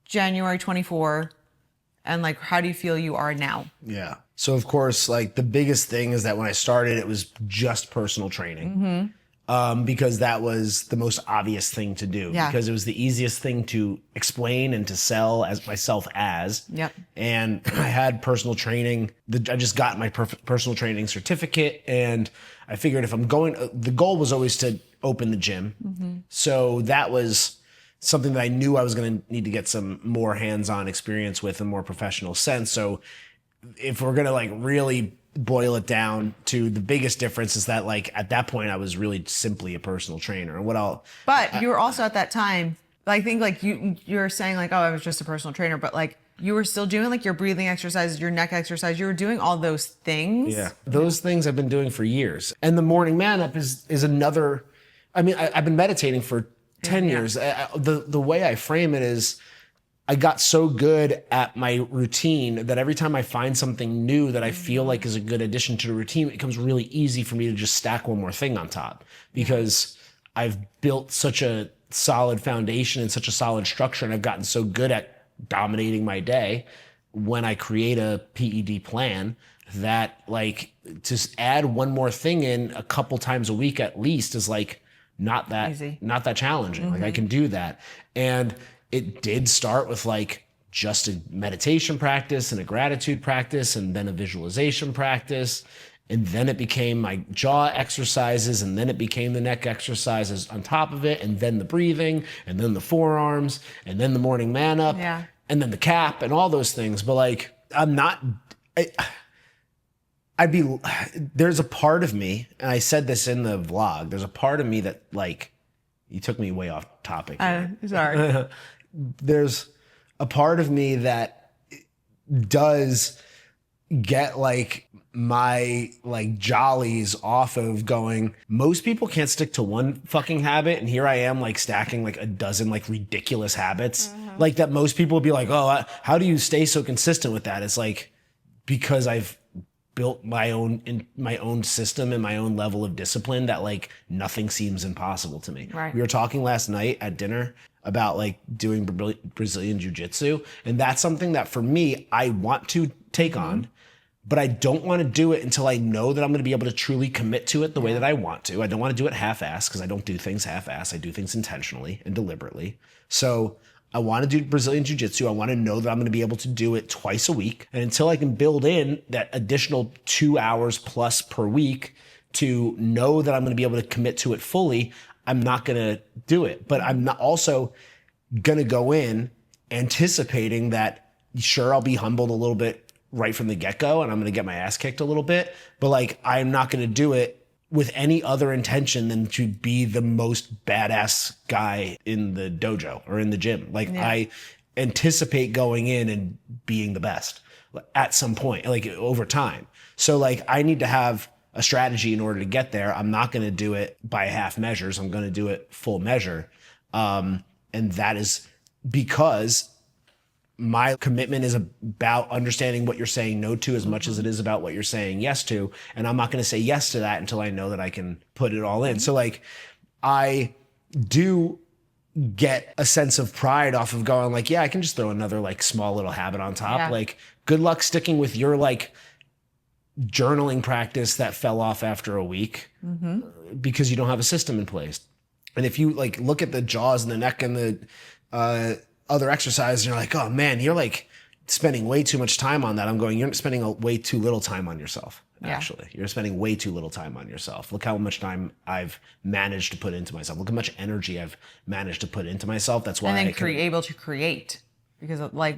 January 24, and like how do you feel you are now? Yeah. So of course, like the biggest thing is that when I started, it was just personal training. Because that was the most obvious thing to do. Yeah. Because it was the easiest thing to explain and to sell as myself as. Yep. And I had personal training. I just got my personal training certificate, and I figured if I'm going, the goal was always to open the gym. So that was something that I knew I was going to need to get some more hands-on experience with, a more professional sense. So if we're gonna like really boil it down to the biggest difference is that like at that point I was really simply a personal trainer. And But you were also at that time, I think like you're saying like, oh, I was just a personal trainer, but like you were still doing like your breathing exercises, your neck exercise. You were doing all those things. Yeah, those things I've been doing for years. And the morning man up is another. I mean, I've been meditating for 10 years. The way I frame it is, I got so good at my routine that every time I find something new that I feel like is a good addition to the routine, it becomes really easy for me to just stack one more thing on top because I've built such a solid foundation and such a solid structure, and I've gotten so good at dominating my day when I create a PED plan that like to add one more thing in a couple times a week at least is like not that challenging. Like I can do that. And it did start with like just a meditation practice and a gratitude practice and then a visualization practice. And then it became my jaw exercises, and then it became the neck exercises on top of it, and then the breathing, and then the forearms, and then the morning man up, and then the cap, and all those things. But like, there's a part of me, and I said this in the vlog, there's a part of me that like, you took me way off topic. Sorry. There's a part of me that does get like my like jollies off of going, most people can't stick to one fucking habit, and here I am like stacking like a dozen like ridiculous habits like that most people would be like, oh, how do you stay so consistent with that? It's like, because I've built my own system and my own level of discipline that like nothing seems impossible to me. Right. We were talking last night at dinner about like doing Brazilian jiu-jitsu, and that's something that for me I want to take on, but I don't want to do it until I know that I'm going to be able to truly commit to it the way that I want to. I don't want to do it half-assed, because I don't do things half-assed. I do things intentionally and deliberately. So I want to do Brazilian jiu-jitsu. I want to know that I'm going to be able to do it twice a week. And until I can build in that additional 2 hours plus per week to know that I'm going to be able to commit to it fully, I'm not going to do it. But I'm not also going to go in anticipating that, sure, I'll be humbled a little bit right from the get-go, and I'm going to get my ass kicked a little bit, but like, I'm not going to do it with any other intention than to be the most badass guy in the dojo or in the gym. Like I anticipate going in and being the best at some point, like over time. So like, I need to have a strategy in order to get there. I'm not going to do it by half measures. I'm going to do it full measure. And that is because my commitment is about understanding what you're saying no to as much as it is about what you're saying yes to. And I'm not going to say yes to that until I know that I can put it all in. So like, I do get a sense of pride off of going like, yeah, I can just throw another like small little habit on top. Like, good luck sticking with your like journaling practice that fell off after a week because you don't have a system in place. And if you like look at the jaws and the neck and the other exercises, you're like, oh man, you're like spending way too much time on that. I'm going, you're spending way too little time on yourself. Actually, you're spending way too little time on yourself. Look how much time I've managed to put into myself. Look how much energy I've managed to put into myself. That's why and then able to create, because like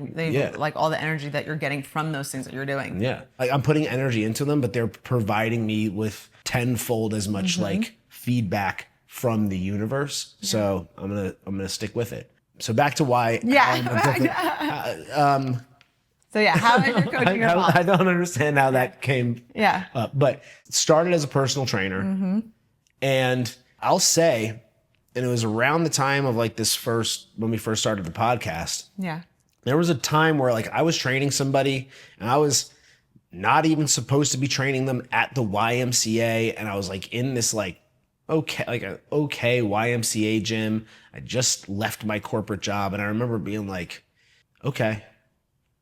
like all the energy that you're getting from those things that you're doing. Yeah, like I'm putting energy into them, but they're providing me with tenfold as much like feedback from the universe. So I'm gonna stick with it. So back to why. So yeah, how is your coaching evolved? I don't understand how that came up, but it started as a personal trainer. And I'll say, and it was around the time of like when we first started the podcast. There was a time where like I was training somebody and I was not even supposed to be training them at the YMCA. And I was like in this like, an okay YMCA gym. I just left my corporate job, and I remember being like, okay,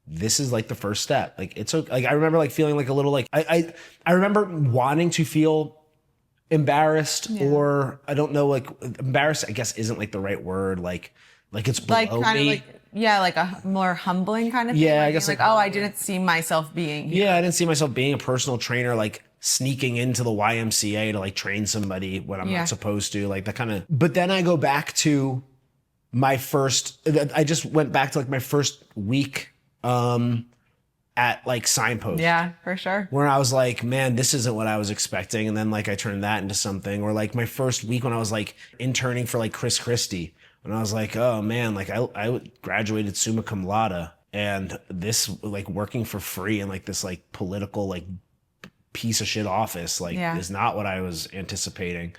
this is like the first step. Like it's okay. Like I remember like feeling like a little like I remember wanting to feel embarrassed or I don't know, like embarrassed I guess isn't like the right word. Like it's below like kind me. of like a more humbling kind of thing. Yeah, I guess like oh, I didn't see myself being here. Yeah, I didn't see myself being a personal trainer, like sneaking into the YMCA to like train somebody when I'm not supposed to, like that kind of. But then I go back to I just went back to like my first week at like signposts. Yeah, for sure. Where I was like, man, this isn't what I was expecting. And then like I turned that into something. Or like my first week when I was like interning for like Chris Christie, when I was like, oh man, like I graduated summa cum laude, and this like working for free in like this like political like piece of shit office like is not what I was anticipating.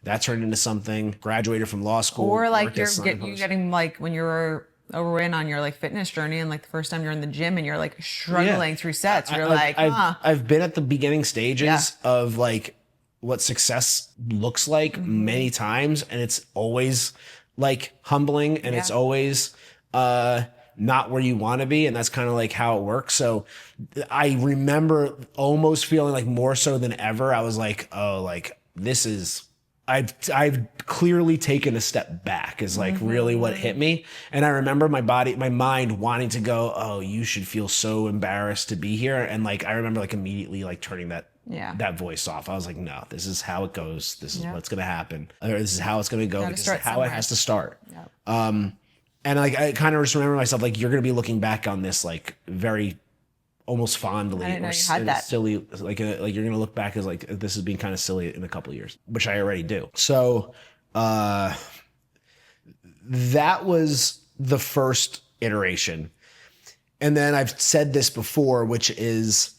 That turned into something. Graduated from law school. Or like you getting like when you're overweight on your like fitness journey, and like the first time you're in the gym and you're like struggling through sets, you're I've been at the beginning stages of like what success looks like many times, and it's always like humbling, and it's always not where you want to be, and that's kind of like how it works. So I remember almost feeling like more so than ever, I was like, oh, like this is I've clearly taken a step back is like really what hit me. And I remember my mind wanting to go, oh, you should feel so embarrassed to be here. And like, I remember like immediately like turning that voice off. I was like, no, this is how it goes. This is what's going to happen. Or this is how it's going to go. This is how it has to start. Yep. And like, I kind of just remember myself, like, you're going to be looking back on this, like very almost fondly or silly, like you're gonna look back as like this is being kind of silly in a couple of years, which I already do. So that was the first iteration, and then I've said this before, which is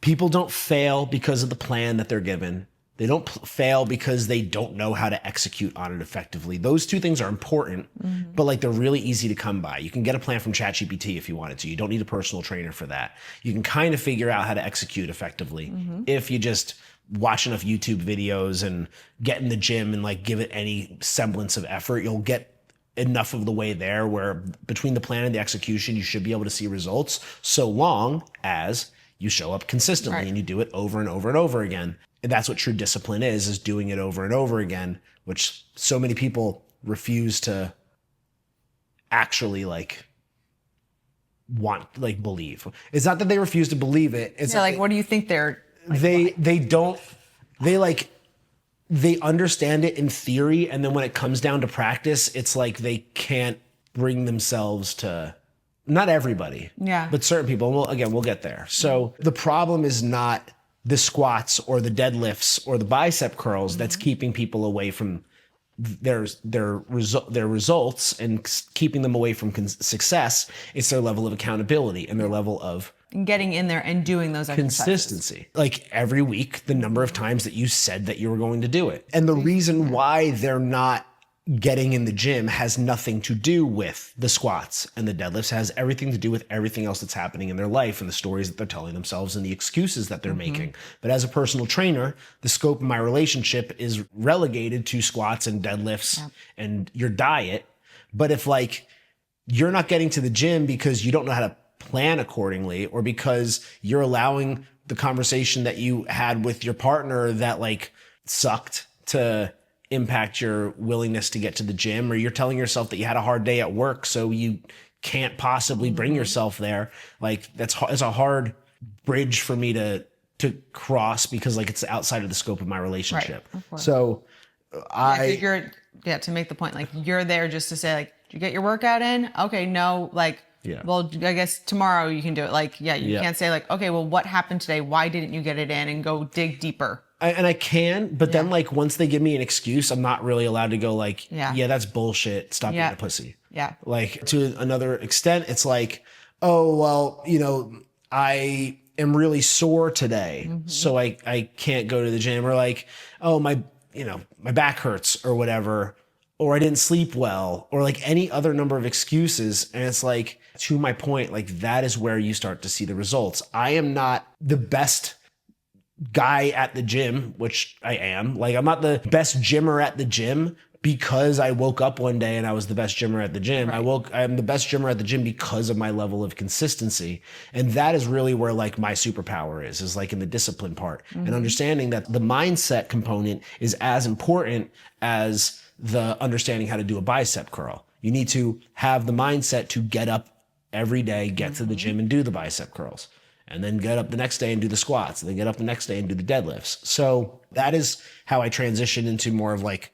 people don't fail because of the plan that they're given. They don't fail because they don't know how to execute on it effectively. Those two things are important, but like they're really easy to come by. You can get a plan from ChatGPT if you wanted to. You don't need a personal trainer for that. You can kind of figure out how to execute effectively if you just watch enough YouTube videos and get in the gym and like give it any semblance of effort. You'll get enough of the way there where between the plan and the execution, you should be able to see results so long as you show up consistently and you do it over and over and over again. And that's what true discipline is doing it over and over again, which so many people refuse to actually like believe. It's not that they refuse to believe it. It's like, what do you think they're like, they understand it in theory. And then when it comes down to practice, it's like they can't bring themselves to, not everybody, but certain people. We'll get there. So the problem is not the squats or the deadlifts or the bicep curls that's keeping people away from their results and keeping them away from success. It's their level of accountability and their level of getting in there and doing those exercises. Consistency. Like every week, the number of times that you said that you were going to do it. And the reason why they're not getting in the gym has nothing to do with the squats and the deadlifts. It has everything to do with everything else that's happening in their life and the stories that they're telling themselves and the excuses that they're making. But as a personal trainer, the scope of my relationship is relegated to squats and deadlifts and your diet. But if like you're not getting to the gym because you don't know how to plan accordingly, or because you're allowing the conversation that you had with your partner that like sucked to impact your willingness to get to the gym, or you're telling yourself that you had a hard day at work so you can't possibly bring yourself there, like it's a hard bridge for me to cross because like it's outside of the scope of my relationship. So to make the point, like you're there just to say like, did you get your workout in? Okay, no, like well, I guess tomorrow you can do it. Like, you can't say like, okay, well, what happened today? Why didn't you get it in? And go dig deeper. I can, but then like once they give me an excuse, I'm not really allowed to go like, that's bullshit. Stop being a pussy. Yeah. Like to another extent, it's like, oh, well, I am really sore today, so I can't go to the gym, or like, oh, my back hurts or whatever, or I didn't sleep well, or like any other number of excuses. And it's like, to my point, like that is where you start to see the results. I am not the best guy at the gym, which I am. Like I'm not the best gymmer at the gym because I woke up one day and I was the best gymmer at the gym. I'm the best gymmer at the gym because of my level of consistency. And that is really where like my superpower is like in the discipline part, and understanding that the mindset component is as important as the understanding how to do a bicep curl. You need to have the mindset to get up every day, get to the gym and do the bicep curls, and then get up the next day and do the squats, and then get up the next day and do the deadlifts. So that is how I transition into more of like,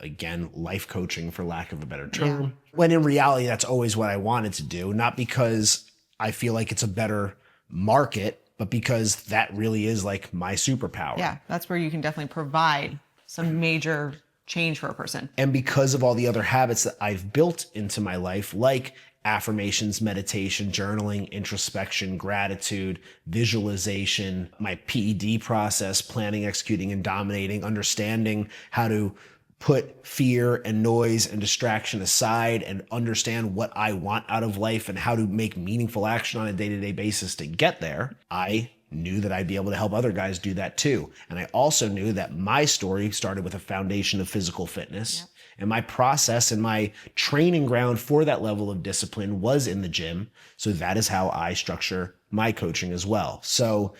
again, life coaching for lack of a better term. When in reality, that's always what I wanted to do, not because I feel like it's a better market, but because that really is like my superpower. Yeah, that's where you can definitely provide some major change for a person. And because of all the other habits that I've built into my life, like affirmations, meditation, journaling, introspection, gratitude, visualization, my PED process, planning, executing, and dominating, understanding how to put fear and noise and distraction aside and understand what I want out of life and how to make meaningful action on a day-to-day basis to get there, I knew that I'd be able to help other guys do that too. And I also knew that my story started with a foundation of physical fitness. Yep. And my process and my training ground for that level of discipline was in the gym. So that is how I structure my coaching as well. So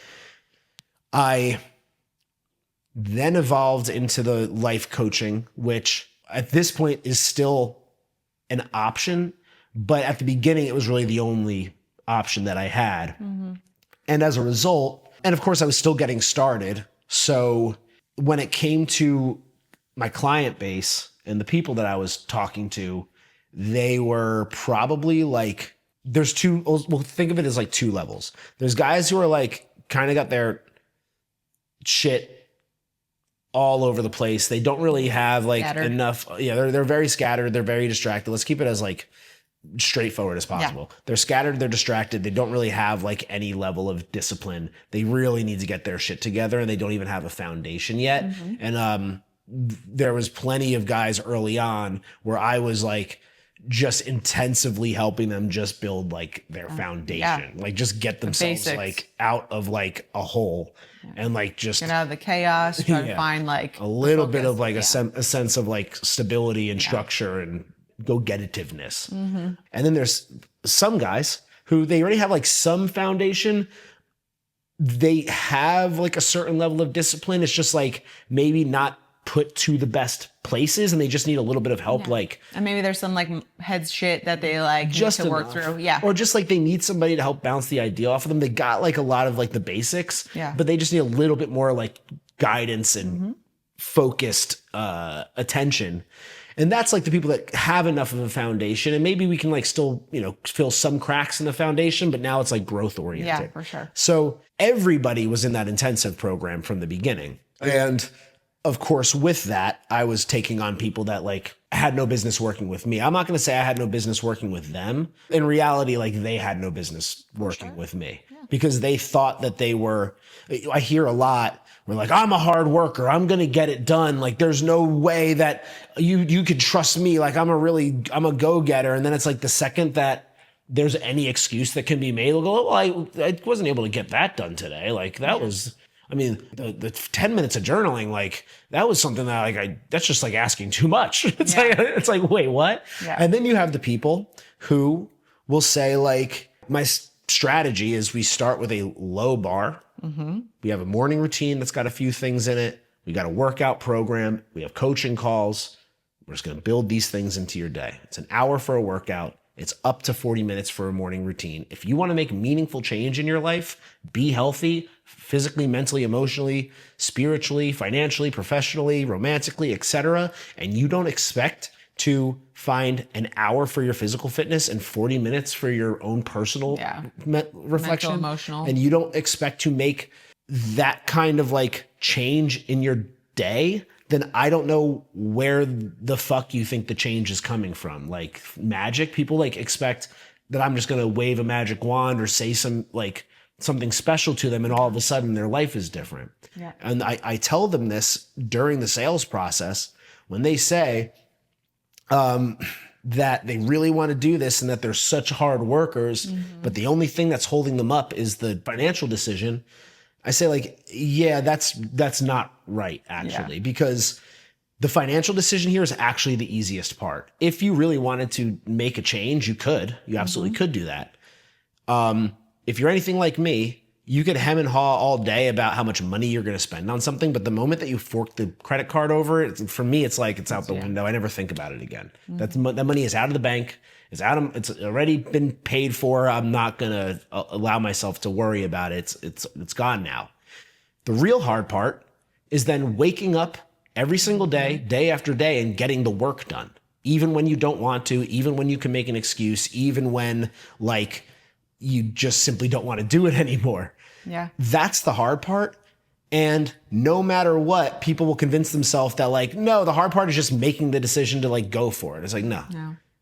I then evolved into the life coaching, which at this point is still an option. But at the beginning, it was really the only option that I had. Mm-hmm. And as a result, and of course, I was still getting started. So when it came to my client base and the people that I was talking to, they were probably like, there's two, we'll think of it as like two levels. There's guys who are like, kind of got their shit all over the place. They don't really have like enough. Yeah, they're very scattered. They're very distracted. Let's keep it as like straightforward as possible. Yeah. They're scattered. They're distracted. They don't really have like any level of discipline. They really need to get their shit together, and they don't even have a foundation yet. Mm-hmm. And there was plenty of guys early on where I was like just intensively helping them just build like their foundation, like just get themselves like out of like a hole and like just get out of the chaos, try to find like a little bit of like a sense of like stability and structure and go-getitiveness. Mm-hmm. And then there's some guys who they already have like some foundation. They have like a certain level of discipline. It's just like maybe not put to the best places, and they just need a little bit of help. Like, and maybe there's some like head shit that they like just need to work through. Yeah. Or just like they need somebody to help bounce the idea off of them. They got like a lot of like the basics, but they just need a little bit more like guidance and focused attention. And that's like the people that have enough of a foundation, and maybe we can like still, fill some cracks in the foundation, but now it's like growth oriented. Yeah, for sure. So everybody was in that intensive program from the beginning. And of course, with that, I was taking on people that like had no business working with me. I'm not going to say I had no business working with them. In reality, like they had no business working with me because they thought that they were, I hear a lot, we're like, I'm a hard worker. I'm going to get it done. Like, there's no way that you could trust me. Like, I'm a go-getter. And then it's like the second that there's any excuse that can be made, they'll go, well, I wasn't able to get that done today. Like that was, I mean, the 10 minutes of journaling, like that was something that like, that's just like asking too much. It's like, wait, what? Yeah. And then you have the people who will say like, my strategy is we start with a low bar. Mm-hmm. We have a morning routine that's got a few things in it. We got a workout program. We have coaching calls. We're just going to build these things into your day. It's an hour for a workout. It's up to 40 minutes for a morning routine. If you want to make meaningful change in your life, be healthy, physically, mentally, emotionally, spiritually, financially, professionally, romantically, etc., and you don't expect to find an hour for your physical fitness and 40 minutes for your own personal reflection, mental, emotional, and you don't expect to make that kind of like change in your day, then I don't know where the fuck you think the change is coming from. Like magic, people like expect that I'm just going to wave a magic wand or say something special to them, and all of a sudden their life is different. Yeah. And I tell them this during the sales process when they say, that they really want to do this and that they're such hard workers, but the only thing that's holding them up is the financial decision. I say like, yeah, that's not right actually, because the financial decision here is actually the easiest part. If you really wanted to make a change, you absolutely could do that. If you're anything like me, you could hem and haw all day about how much money you're going to spend on something, but the moment that you fork the credit card over it, for me, it's like it's out the window. I never think about it again. That money is out of the bank. It's already been paid for. I'm not going to allow myself to worry about it. It's gone now. The real hard part is then waking up every single day, day after day, and getting the work done, even when you don't want to, even when you can make an excuse, even when like you just simply don't want to do it anymore. Yeah. That's the hard part. And no matter what, people will convince themselves that like, no, the hard part is just making the decision to like go for it. It's like, no.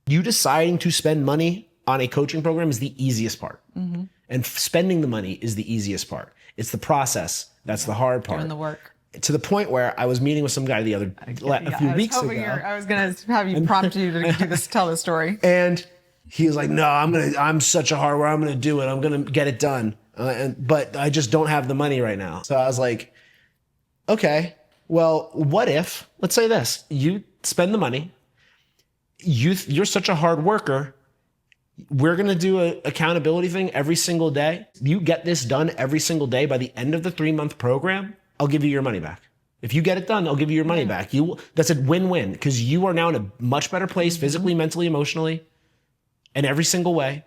You deciding to spend money on a coaching program is the easiest part. And spending the money is the easiest part. It's the process. That's the hard part. Doing the work. To the point where I was meeting with some guy a few weeks ago. I was going to have you prompt you to do this, tell the story. And he was like, no, I'm such a hard worker. I'm going to do it. I'm going to get it done. But I just don't have the money right now. So I was like, okay, well, what if, let's say this, you spend the money, you're such a hard worker, we're going to do an accountability thing every single day. You get this done every single day by the end of the 3-month program, I'll give you your money back. If you get it done, I'll give you your money back. That's a win-win because you are now in a much better place physically, mentally, emotionally, in every single way.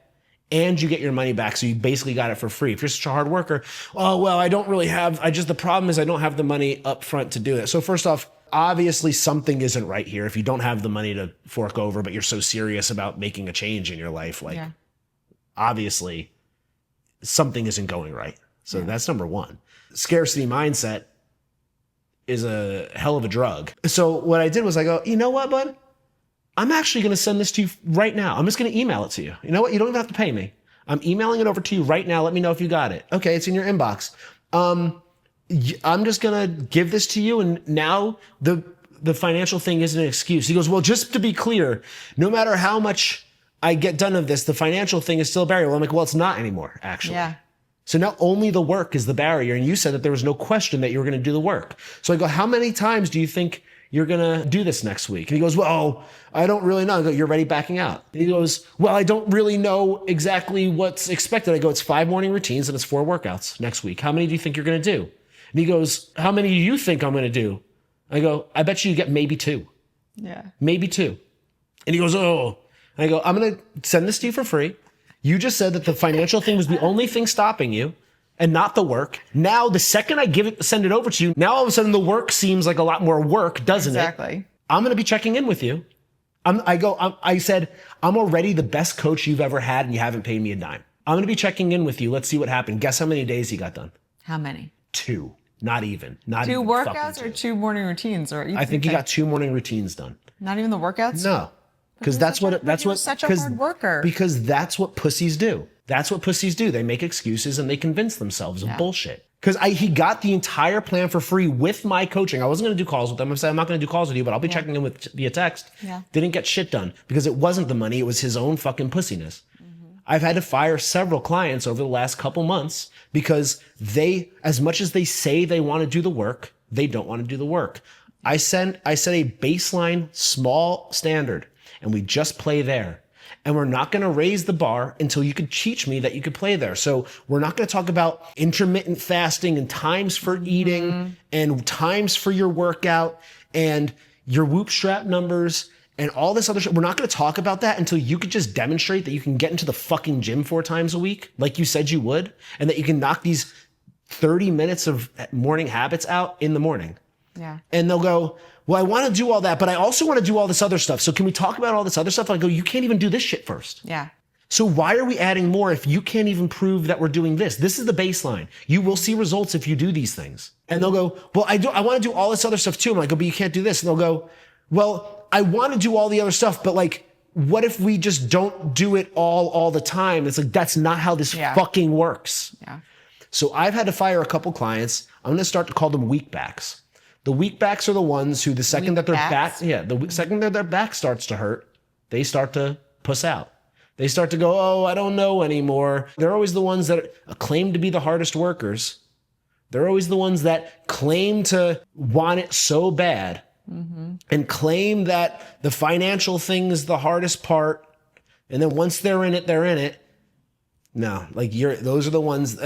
And you get your money back. So you basically got it for free. If you're such a hard worker, oh, well, the problem is I don't have the money up front to do it. So first off, obviously something isn't right here. If you don't have the money to fork over, but you're so serious about making a change in your life, like obviously something isn't going right. So that's number one. Scarcity mindset is a hell of a drug. So what I did was I go, you know what, bud? I'm actually going to send this to you right now. I'm just going to email it to you. You know what? You don't even have to pay me. I'm emailing it over to you right now. Let me know if you got it. Okay, it's in your inbox. I'm just going to give this to you. And now the financial thing isn't an excuse. He goes, well, just to be clear, no matter how much I get done of this, the financial thing is still a barrier. Well, I'm like, well, it's not anymore, actually. Yeah. So now only the work is the barrier. And you said that there was no question that you were going to do the work. So I go, how many times do you think you're going to do this next week? And he goes, well, I don't really know. I go, you're already backing out. And he goes, well, I don't really know exactly what's expected. I go, it's 5 morning routines and it's 4 workouts next week. How many do you think you're going to do? And he goes, how many do you think I'm going to do? I go, I bet you get maybe 2. Yeah. Maybe 2. And he goes, oh. And I go, I'm going to send this to you for free. You just said that the financial thing was the only thing stopping you and not the work. Now, the second I send it over to you, now all of a sudden the work seems like a lot more work, doesn't it? Exactly. I'm going to be checking in with you. I said, I'm already the best coach you've ever had and you haven't paid me a dime. I'm going to be checking in with you. Let's see what happened. Guess how many days he got done? How many? 2. Not even. Not 2 workouts or 2 morning routines? I think he got 2 morning routines done. Not even the workouts? No. Because that's such a hard worker. Because that's what pussies do. That's what pussies do. They make excuses and they convince themselves of bullshit. Because he got the entire plan for free with my coaching. I wasn't going to do calls with them. I said, I'm not going to do calls with you, but I'll be checking in via text. Yeah. Didn't get shit done because it wasn't the money. It was his own fucking pussiness. I've had to fire several clients over the last couple months because as much as they say they want to do the work, they don't want to do the work. I set a baseline small standard and we just play there. And we're not going to raise the bar until you could teach me that you could play there. So we're not going to talk about intermittent fasting and times for eating and times for your workout and your whoop strap numbers and all this other shit. We're not going to talk about that until you could just demonstrate that you can get into the fucking gym 4 times a week, like you said you would, and that you can knock these 30 minutes of morning habits out in the morning. Yeah. And they'll go, well, I want to do all that, but I also want to do all this other stuff. So can we talk about all this other stuff? I go, you can't even do this shit first. Yeah. So why are we adding more if you can't even prove that we're doing this? This is the baseline. You will see results if you do these things. And they'll go, well, I want to do all this other stuff too. I'm like, but you can't do this. And they'll go, well, I want to do all the other stuff, but like, what if we just don't do it all the time? It's like, that's not how this fucking works. Yeah. So I've had to fire a couple clients. I'm going to start to call them weak backs. The weak backs are the ones who the second that their back starts to hurt, they start to puss out. They start to go, oh, I don't know anymore. They're always the ones that claim to be the hardest workers. They're always the ones that claim to want it so bad and claim that the financial thing is the hardest part. And then once they're in it, they're in it. No, like those are the ones.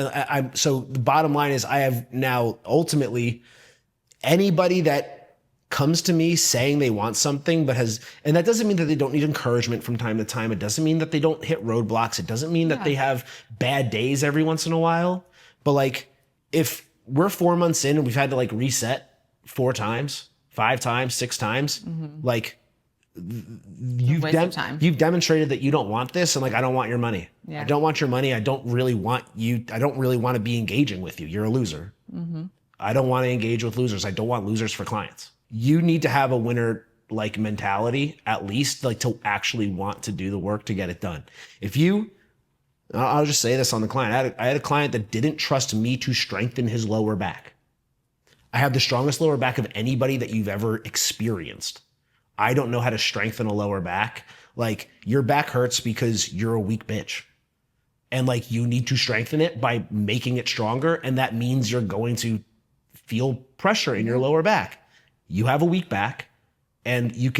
So the bottom line is I have now ultimately anybody that comes to me saying they want something, and that doesn't mean that they don't need encouragement from time to time. It doesn't mean that they don't hit roadblocks. It doesn't mean that they have bad days every once in a while. But like, if we're 4 months in and we've had to like reset 4 times, 5 times, 6 times, like you've demonstrated that you don't want this, and like, I don't want your money. Yeah. I don't want your money. I don't really want to be engaging with you. You're a loser. Mm-hmm. I don't want to engage with losers. I don't want losers for clients. You need to have a winner like mentality, at least, like, to actually want to do the work to get it done. I'll just say this on the client. I had a client that didn't trust me to strengthen his lower back. I have the strongest lower back of anybody that you've ever experienced. I don't know how to strengthen a lower back. Like, your back hurts because you're a weak bitch. And like, you need to strengthen it by making it stronger. And that means you're going to feel pressure in your lower back. You have a weak back, and you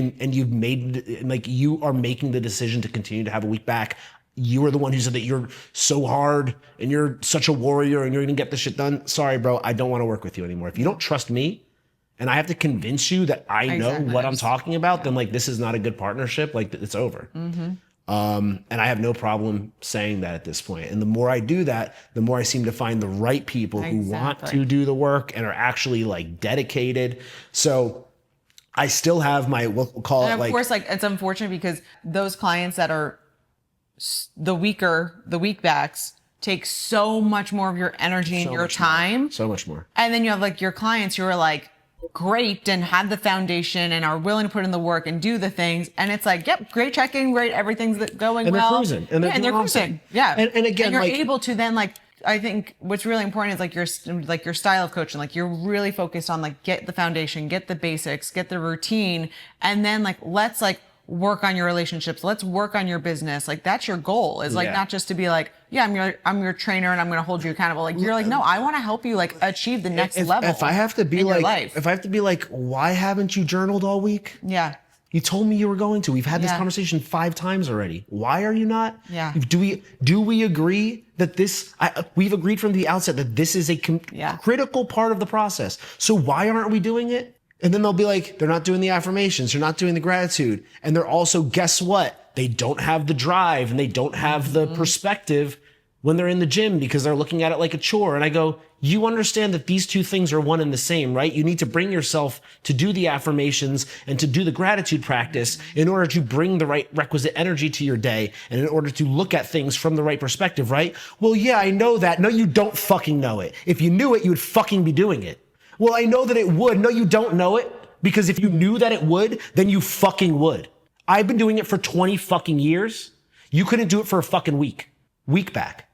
are making the decision to continue to have a weak back. You are the one who said that you're so hard and you're such a warrior and you're going to get this shit done. Sorry, bro. I don't want to work with you anymore. If you don't trust me and I have to convince you that I know what I'm talking about, then like, this is not a good partnership. Like, it's over. Mm-hmm. And I have no problem saying that at this point. And the more I do that, the more I seem to find the right people who want to do the work and are actually like dedicated. So I still have my, we'll call it, like, of course, like, it's unfortunate because those clients that are the weak backs take so much more of your energy and your time. So much more. And then you have like your clients who are like great and have the foundation and are willing to put in the work and do the things. And it's like, yep, great checking, great, everything's going and well. They're cruising. And they're cruising. Yeah. And again, and you're able to then, like, I think what's really important is like your style of coaching. Like, you're really focused on like, get the foundation, get the basics, get the routine. And then like, let's like work on your relationships. Let's work on your business. Like, that's your goal, is like, not just to be like, yeah, I'm your trainer and I'm going to hold you accountable. Like, you're like, no, I want to help you like achieve the next level. If I have to be like, why haven't you journaled all week? Yeah. You told me you were going to. We've had this conversation 5 times already. Why are you not? Yeah. Do we agree that we've agreed from the outset that this is a critical part of the process. So why aren't we doing it? And then they'll be like, they're not doing the affirmations. They're not doing the gratitude. And they're also, guess what? They don't have the drive and they don't have the perspective when they're in the gym because they're looking at it like a chore. And I go, you understand that these two things are one and the same, right? You need to bring yourself to do the affirmations and to do the gratitude practice in order to bring the right requisite energy to your day and in order to look at things from the right perspective, right? Well, yeah, I know that. No, you don't fucking know it. If you knew it, you would fucking be doing it. Well, I know that it would. No, you don't know it, because if you knew that it would, then you fucking would. I've been doing it for 20 fucking years. You couldn't do it for a fucking week. Week back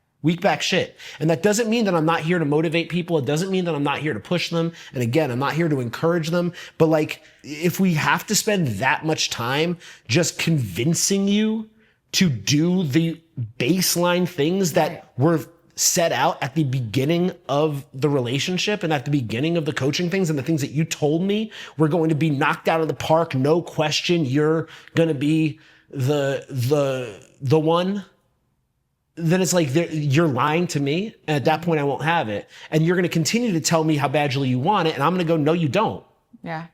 shit. And that doesn't mean that I'm not here to motivate people. It doesn't mean that I'm not here to push them. And again, I'm not here to encourage them. But like, if we have to spend that much time just convincing you to do the baseline things that were set out at the beginning of the relationship and at the beginning of the coaching things and the things that you told me were going to be knocked out of the park, no question, you're going to be the one, then it's like you're lying to me. And at that point I won't have it. And you're going to continue to tell me how badly you want it. And I'm going to go, no, you don't. Yeah.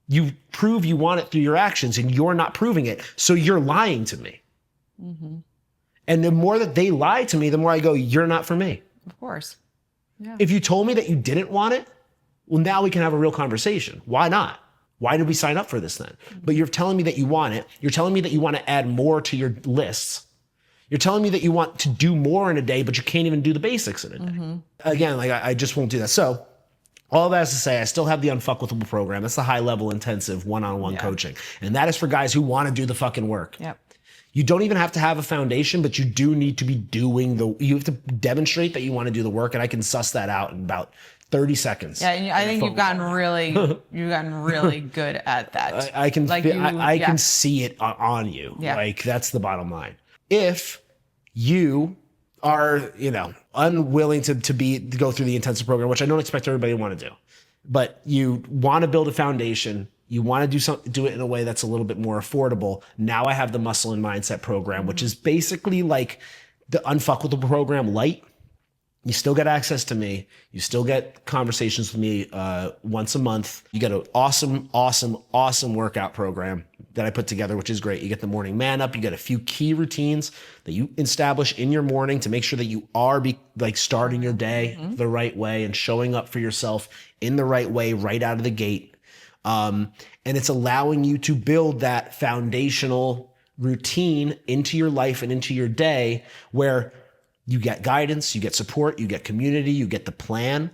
You prove you want it through your actions and you're not proving it. So you're lying to me. Mm-hmm. And the more that they lie to me, the more I go, you're not for me. Of course. Yeah. If you told me that you didn't want it, well, now we can have a real conversation. Why not? Why did we sign up for this then? But you're telling me that you want it. You're telling me that you want to add more to your lists. You're telling me that you want to do more in a day, but you can't even do the basics in a day. Mm-hmm. Again, like I just won't do that. So all that is to say, I still have the Unfuckwithable program. That's the high level intensive one-on-one coaching. And that is for guys who want to do the fucking work. Yep. You don't even have to have a foundation, but you do need to be you have to demonstrate that you want to do the work. And I can suss that out in about 30 seconds. Yeah. And I think you've gotten really good at that. I can see it on you. Yeah. Like, that's the bottom line. If you are, unwilling to go through the intensive program, which I don't expect everybody to want to do, but you want to build a foundation, you want to do it in a way that's a little bit more affordable. Now I have the Muscle and Mindset program, which is basically like the Unfuckwithable program light. You still get access to me. You still get conversations with me once a month. You get an awesome workout program that I put together, which is great. You get the morning man up. You get a few key routines that you establish in your morning to make sure that you are starting your day the right way and showing up for yourself in the right way right out of the gate. And it's allowing you to build that foundational routine into your life and into your day where you get guidance, you get support, you get community, you get the plan.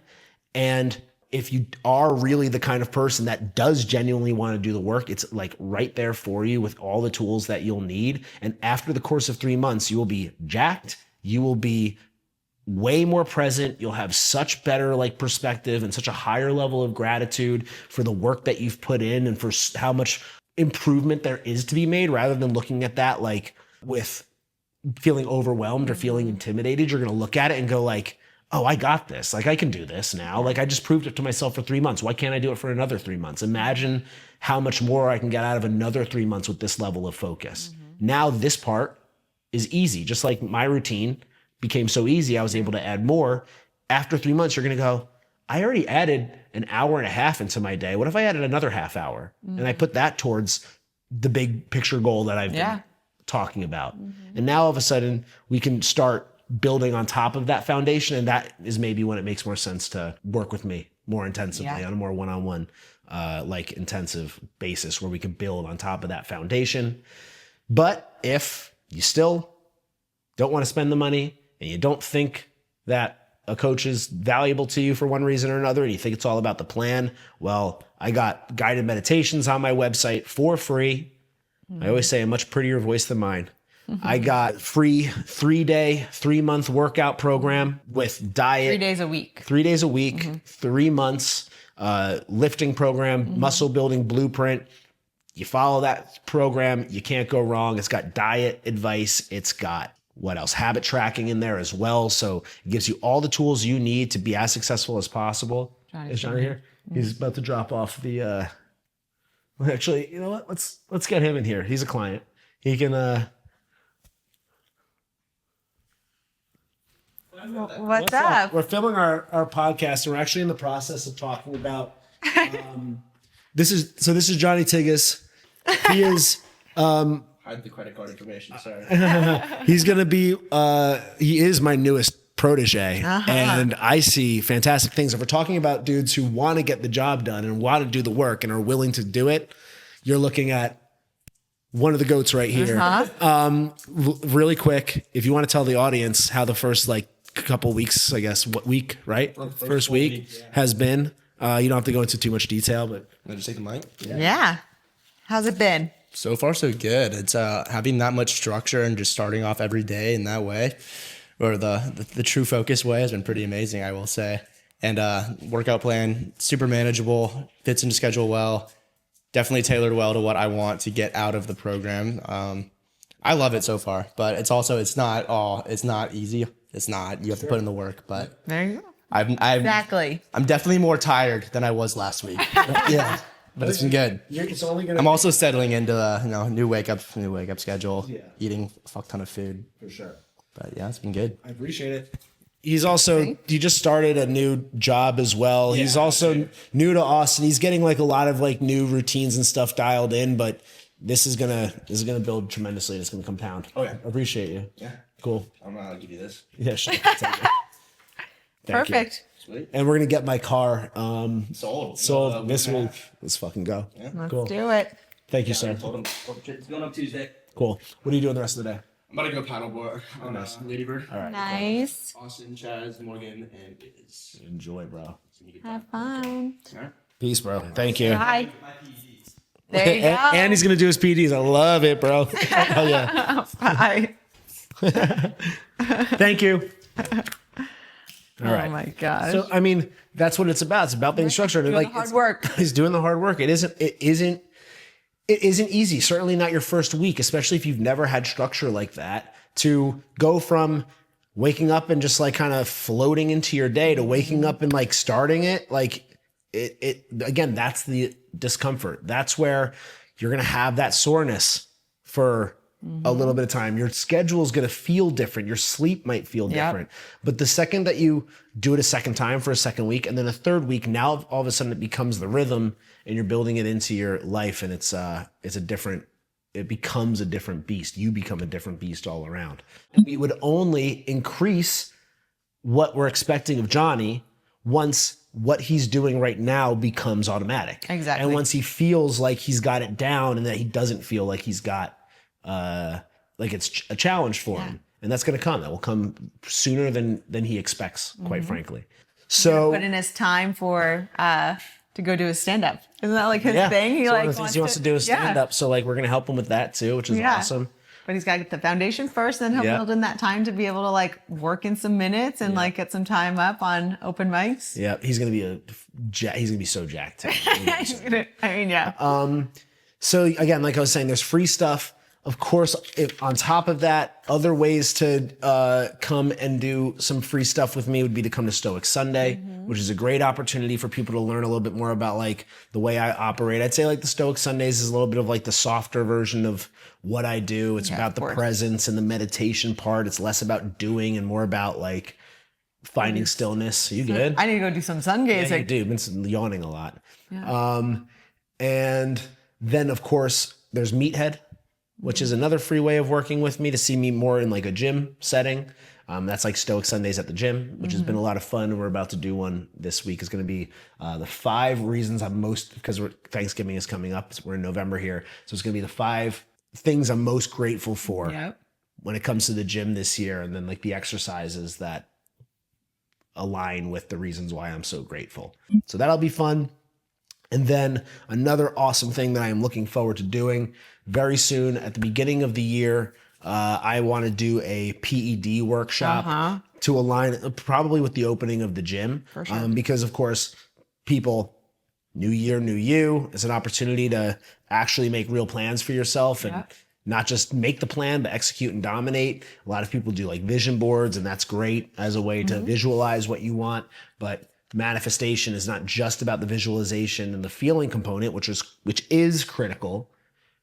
And if you are really the kind of person that does genuinely want to do the work, it's like right there for you with all the tools that you'll need. And after the course of 3 months, you will be jacked. You will be way more present. You'll have such better like perspective and such a higher level of gratitude for the work that you've put in and for how much improvement there is to be made, rather than looking at that like with feeling overwhelmed or feeling intimidated. You're going to look at it and go like, oh, I got this. Like I can do this now. Like I just proved it to myself for 3 months. Why can't I do it for another 3 months? Imagine how much more I can get out of another 3 months with this level of focus. Now this part is easy. Just like my routine became so easy, I was able to add more. After 3 months, you're going to go, I already added an hour and a half into my day. What if I added another half hour? And I put that towards the big picture goal that I've been talking about. And now all of a sudden we can start building on top of that foundation. And that is maybe when it makes more sense to work with me more intensively on a more one-on-one, like intensive basis where we can build on top of that foundation. But if you still don't want to spend the money and you don't think that a coach is valuable to you for one reason or another, and you think it's all about the plan, well, I got guided meditations on my website for free. I always say a much prettier voice than mine. I got free 3-day, 3-month workout program with diet. 3 days a week. 3 days a week, 3 months, lifting program, muscle building blueprint. You follow that program, you can't go wrong. It's got diet advice. It's got what else? Habit tracking in there as well. So it gives you all the tools you need to be as successful as possible. Is Johnny here? He's about to drop off the, actually, you know what? Let's get him in here. He's a client. He can, What's up? We're filming our podcast, and we're actually in the process of talking about, this is Johnny Tigges. He is, hide the credit card information. Sorry. He's going to be, he is my newest protege, and I see fantastic things. If we're talking about dudes who want to get the job done and want to do the work and are willing to do it, you're looking at one of the goats right here. Really quick, if you want to tell the audience how the first like couple weeks, I guess, what week, right? First week has been. You don't have to go into too much detail, but Can I just take the mic? Yeah. How's it been? So far, so good. It's having that much structure and just starting off every day in that way, or the true focus way, has been pretty amazing, I will say. And workout plan, super manageable, fits into schedule well, definitely tailored well to what I want to get out of the program. I love it so far, but it's not easy. It's not. You have to put in the work, but There you go. Exactly. I'm definitely more tired than I was last week. Yeah. But it's been good. it's only going to I'm also settling into the new wake up schedule, eating a fuck ton of food. for sure. But yeah, it's been good. I appreciate it. He's also, he just started a new job as well. He's also new to Austin. He's getting like a lot of like new routines and stuff dialed in, but this is gonna build tremendously. It's gonna compound. Oh yeah. I appreciate you. Yeah. Cool. I'm gonna give you this. Yeah, sure. Thank you. Perfect. Sweet. And we're gonna get my car Sold this week. Let's fucking go. Yeah. Let's Cool. do it. Thank you, sir. Told him it's going up Tuesday. Cool. What are you doing the rest of the day? I'm about to go paddleboard on Lady Bird. All right. Nice. Austin, Chaz, Morgan, and Biz. Enjoy, bro. Have fun. All right. Peace, bro. Thank you. Bye. There you go. And he's gonna do his PDs. I love it, bro. Hell yeah. Bye. Thank you. All right. Oh my gosh. So I mean, that's what it's about. It's about being structured. Doing Like the hard work. He's doing the hard work. It isn't easy. Certainly not your first week, especially if you've never had structure like that. To go from waking up and just like kind of floating into your day to waking up and like starting it, like it again, that's the discomfort. That's where you're gonna have that soreness for a little bit of time. Your schedule is going to feel different. Your sleep might feel different. But the second that you do it a second time for a second week and then a third week, now all of a sudden it becomes the rhythm and you're building it into your life, and it becomes a different beast. You become a different beast all around. And we would only increase what we're expecting of Johnny once what he's doing right now becomes automatic. Exactly. And once he feels like he's got it down and that he doesn't feel like he's got, like it's a challenge for him. And that's going to come. That will come sooner than he expects, quite frankly. So put in his time for to go do his stand-up. Isn't that like his thing? He wants to do a stand-up. So like we're going to help him with that too, which is awesome. But he's got to get the foundation first, and then he'll build in that time to be able to like work in some minutes and like get some time up on open mics. Yeah, he's going to be so jacked too. So again, like I was saying, there's free stuff. Of course, if on top of that, other ways to come and do some free stuff with me would be to come to Stoic Sunday, which is a great opportunity for people to learn a little bit more about like the way I operate. I'd say like the Stoic Sundays is a little bit of like the softer version of what I do. It's about the presence and the meditation part. It's less about doing and more about like finding stillness. Are you good? I need to go do some sun gazing. Yeah, you do. Been yawning a lot. And then of course there's Meathead, which is another free way of working with me to see me more in like a gym setting. That's like Stoic Sundays at the gym, which has been a lot of fun. We're about to do one this week. It's going to be the 5 reasons I'm most, because Thanksgiving is coming up. So we're in November here. So it's going to be the 5 things I'm most grateful for when it comes to the gym this year. And then like the exercises that align with the reasons why I'm so grateful. So that'll be fun. And then another awesome thing that I am looking forward to doing very soon at the beginning of the year, I want to do a PED workshop to align probably with the opening of the gym. For sure. Because of course, people, new year, new you, is an opportunity to actually make real plans for yourself and not just make the plan, but execute and dominate. A lot of people do like vision boards, and that's great as a way to visualize what you want. But manifestation is not just about the visualization and the feeling component, which is critical.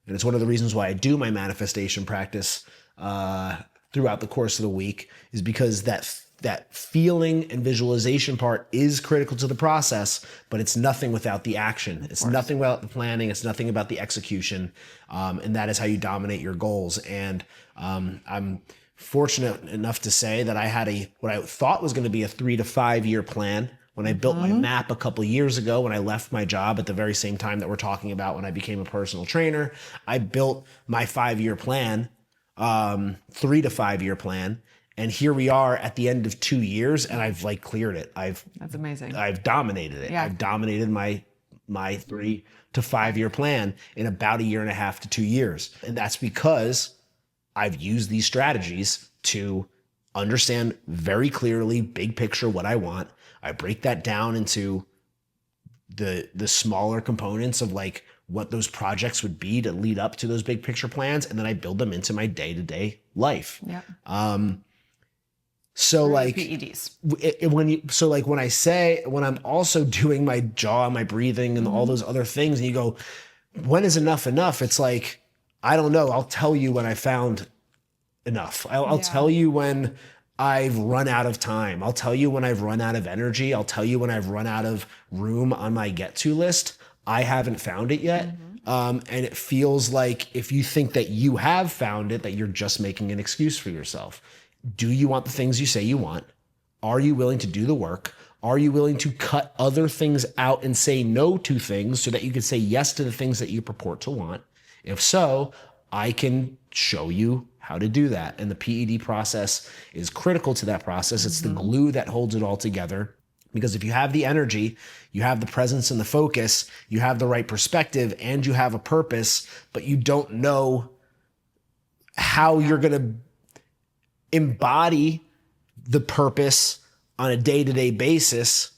And it's one of the reasons why I do my manifestation practice throughout the course of the week, is because that feeling and visualization part is critical to the process, but it's nothing without the action. It's nothing without the planning. It's nothing about the execution. And that is how you dominate your goals. And I'm fortunate enough to say that I had what I thought was going to be a 3 to 5 year plan. When I built my map a couple years ago, when I left my job at the very same time that we're talking about when I became a personal trainer, I built my 5-year plan, 3 to 5 year plan. And here we are at the end of 2 years, and I've like cleared it. That's amazing. I've dominated it. Yeah. I've dominated my 3 to 5 year plan in about 1.5 years to 2 years. And that's because I've used these strategies to understand very clearly, big picture, what I want. I break that down into the smaller components of like what those projects would be to lead up to those big picture plans. And then I build them into my day-to-day life. Yeah. So like PEDs. When I'm also doing my jaw, my breathing and all those other things, and you go, when is enough enough? It's like, I don't know. I'll tell you when I found enough. I'll tell you when I've run out of time. I'll tell you when I've run out of energy. I'll tell you when I've run out of room on my get-to list. I haven't found it yet. And it feels like if you think that you have found it, that you're just making an excuse for yourself. Do you want the things you say you want? Are you willing to do the work? Are you willing to cut other things out and say no to things so that you can say yes to the things that you purport to want? If so, I can show you how to do that. And the PED process is critical to that process. It's the glue that holds it all together. Because if you have the energy, you have the presence and the focus, you have the right perspective, and you have a purpose, but you don't know how you're going to embody the purpose on a day-to-day basis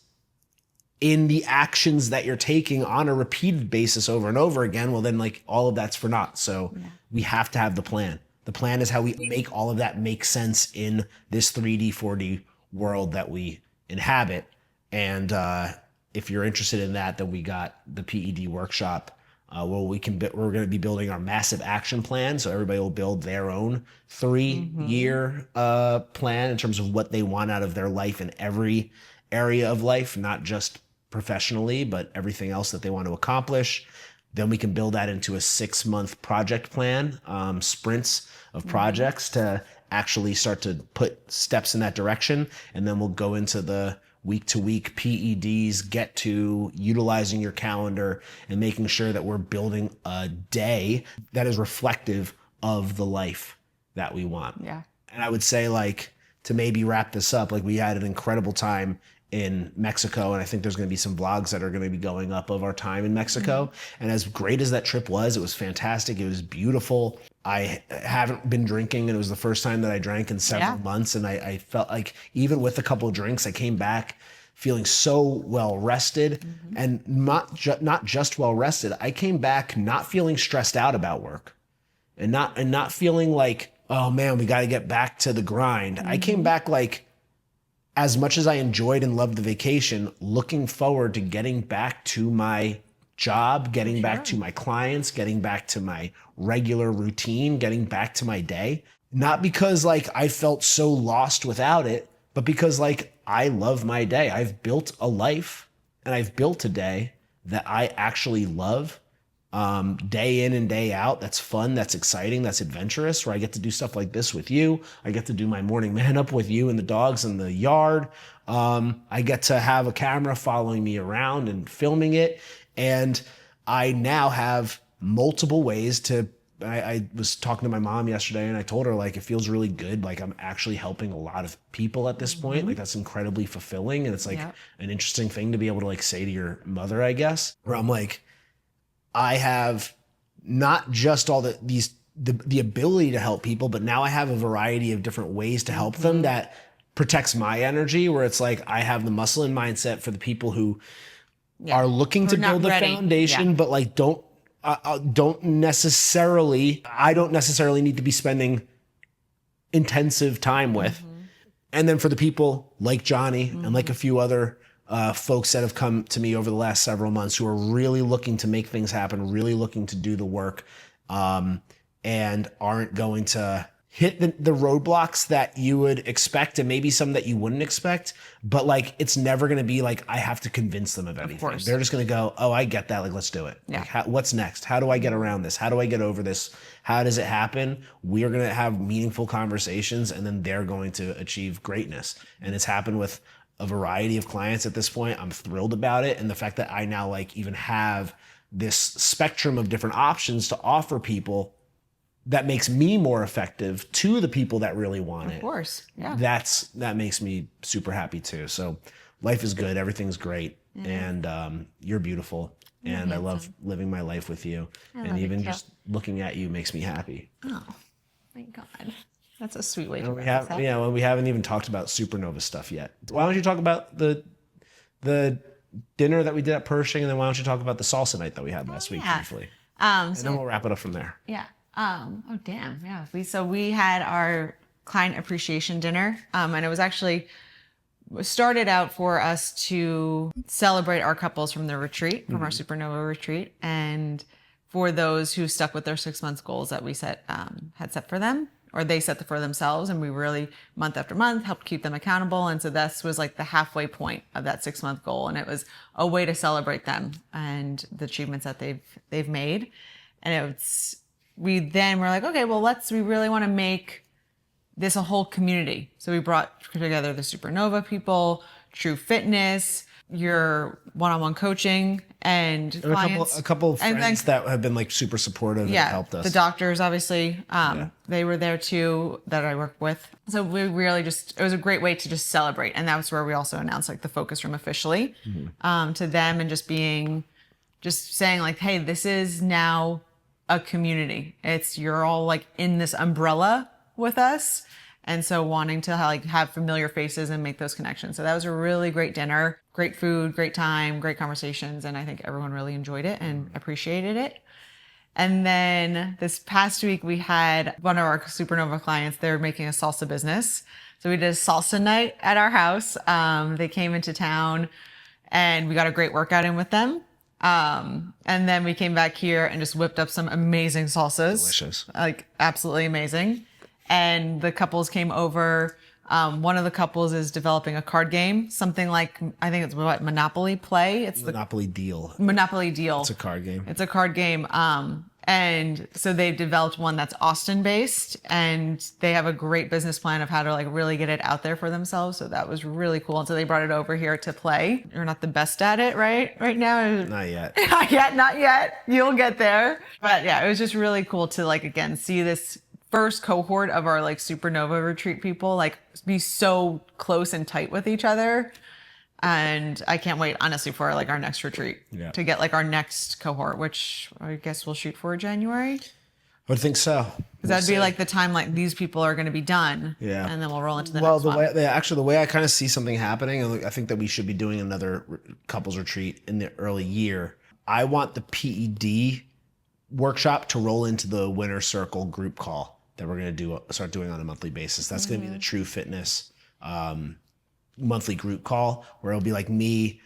in the actions that you're taking on a repeated basis over and over again, well, then like all of that's for naught. So we have to have the plan. The plan is how we make all of that make sense in this 3D, 4D world that we inhabit. And if you're interested in that, then we got the PED workshop where we're going to be building our massive action plan. So everybody will build their own 3-year plan in terms of what they want out of their life in every area of life, not just professionally, but everything else that they want to accomplish. Then we can build that into a 6-month project plan, sprints of projects to actually start to put steps in that direction. And then we'll go into the week to week PEDs, get to utilizing your calendar and making sure that we're building a day that is reflective of the life that we want. Yeah. And I would say, like, to maybe wrap this up, like, we had an incredible time in Mexico, and I think there's going to be some vlogs that are going to be going up of our time in Mexico. And as great as that trip was, it was fantastic. It was beautiful. I haven't been drinking, and it was the first time that I drank in several months. And I felt like even with a couple of drinks, I came back feeling so well rested, and not just well rested. I came back not feeling stressed out about work, and not feeling like, oh man, we got to get back to the grind. I came back like, as much as I enjoyed and loved the vacation, looking forward to getting back to my job, getting back to my clients, getting back to my regular routine, getting back to my day. Not because like I felt so lost without it, but because like I love my day. I've built a life and I've built a day that I actually love. Day in and day out. That's fun. That's exciting. That's adventurous, where I get to do stuff like this with you. I get to do my morning man up with you and the dogs in the yard. I get to have a camera following me around and filming it. And I now have multiple ways to, I was talking to my mom yesterday and I told her, like, it feels really good. Like, I'm actually helping a lot of people at this point. Like, that's incredibly fulfilling. And it's like an interesting thing to be able to like say to your mother, I guess, where I'm like, I have not just all the ability to help people, but now I have a variety of different ways to help them that protects my energy, where it's like I have the muscle and mindset for the people who are looking to build a foundation, but like don't necessarily need to be spending intensive time with. And then for the people like Johnny and like a few other folks that have come to me over the last several months who are really looking to make things happen, really looking to do the work, and aren't going to hit the roadblocks that you would expect, and maybe some that you wouldn't expect, but like, it's never going to be like, I have to convince them of anything. They're just going to go, oh, I get that. Like, let's do it. Yeah. Like, what's next? How do I get around this? How do I get over this? How does it happen? We're going to have meaningful conversations, and then they're going to achieve greatness. And it's happened with a variety of clients at this point. I'm thrilled about it. And the fact that I now like even have this spectrum of different options to offer people that makes me more effective to the people that really want it. Of course. Yeah. That makes me super happy too. So life is good. Everything's great. And you're beautiful. And I love living my life with you. And even just looking at you makes me happy. Oh, thank God. That's a sweet way to we haven't even talked about supernova stuff yet. Why don't you talk about the dinner that we did at Pershing, and then why don't you talk about the salsa night that we had last week briefly? And then we'll wrap it up from there. Yeah. Oh damn. Yeah. We had our client appreciation dinner, and it was actually started out for us to celebrate our couples from the retreat, from our supernova retreat, and for those who stuck with their 6 months goals that we had set for them, or they set for themselves, and we really month after month helped keep them accountable. And so this was like the halfway point of that 6 month goal, and it was a way to celebrate them and the achievements that they've made. And we then were like, okay, well, we really want to make this a whole community. So we brought together the Supernova people, True Fitness, your one-on-one coaching, and clients. A couple of friends that have been like super supportive and helped us. The doctors, obviously, they were there too, that I work with. So we really it was a great way to just celebrate. And that was where we also announced like the focus room officially to them, and just saying like, hey, this is now a community. You're all like in this umbrella with us. And so wanting to like have familiar faces and make those connections. So that was a really great dinner, great food, great time, great conversations. And I think everyone really enjoyed it and appreciated it. And then this past week we had one of our Supernova clients, they're making a salsa business. So we did a salsa night at our house. They came into town and we got a great workout in with them. And then we came back here and just whipped up some amazing salsas. Delicious. Like absolutely amazing. And the couples came over. One of the couples is developing a card game, something like, I think it's what, Monopoly Play? It's Monopoly Deal. Monopoly Deal. It's a card game. It's a card game. And so they've developed one that's Austin based, and they have a great business plan of how to like really get it out there for themselves. So that was really cool. And so they brought it over here to play. You're not the best at it, right now? Not yet. Not yet. You'll get there. But yeah, it was just really cool to like, again, see this first cohort of our like supernova retreat people like be so close and tight with each other. And I can't wait, honestly, for like our next retreat to get like our next cohort, which I guess we'll shoot for January. I would think so. Because that'd be like the time like these people are going to be done. Yeah. And then we'll roll into the next one. The way I kind of see something happening, and I think that we should be doing another couples retreat in the early year. I want the PED workshop to roll into the winner circle group call that we're going to start doing on a monthly basis. That's going to be the True Fitness monthly group call, where it'll be like me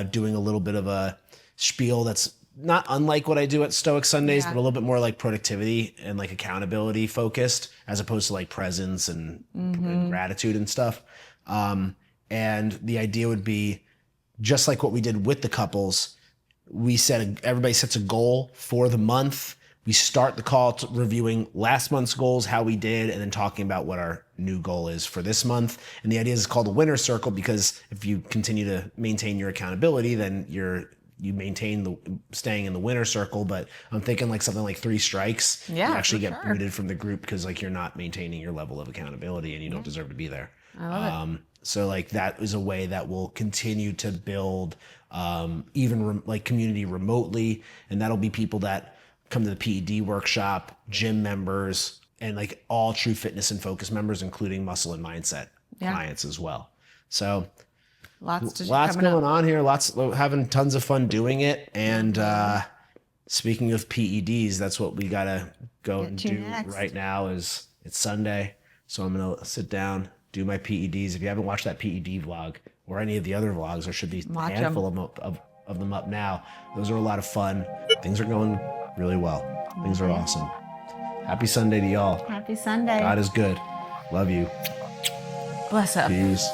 doing a little bit of a spiel that's not unlike what I do at Stoic Sundays, but a little bit more like productivity and like accountability focused, as opposed to like presence and gratitude and stuff. And the idea would be just like what we did with the couples. Everybody sets a goal for the month. We start the call reviewing last month's goals, how we did, and then talking about what our new goal is for this month. And the idea is called a winner circle, because if you continue to maintain your accountability, then you maintain staying in the winner circle. But I'm thinking like something like 3 strikes. You actually get booted from the group because like you're not maintaining your level of accountability and you don't deserve to be there. I love it. So like that is a way that will continue to build like community remotely, and that'll be people that come to the PED workshop, gym members, and like all True Fitness and Focus members, including muscle and mindset clients as well. So lots going on here. Having tons of fun doing it. And speaking of PEDs, that's what we gotta go and do right now. It's Sunday, so I'm gonna sit down, do my PEDs. If you haven't watched that PED vlog or any of the other vlogs, there should be a handful of them up now. Those are a lot of fun. Things are going really well. Things are awesome. Happy Sunday to y'all. Happy Sunday. God is good. Love you. Bless up. Peace.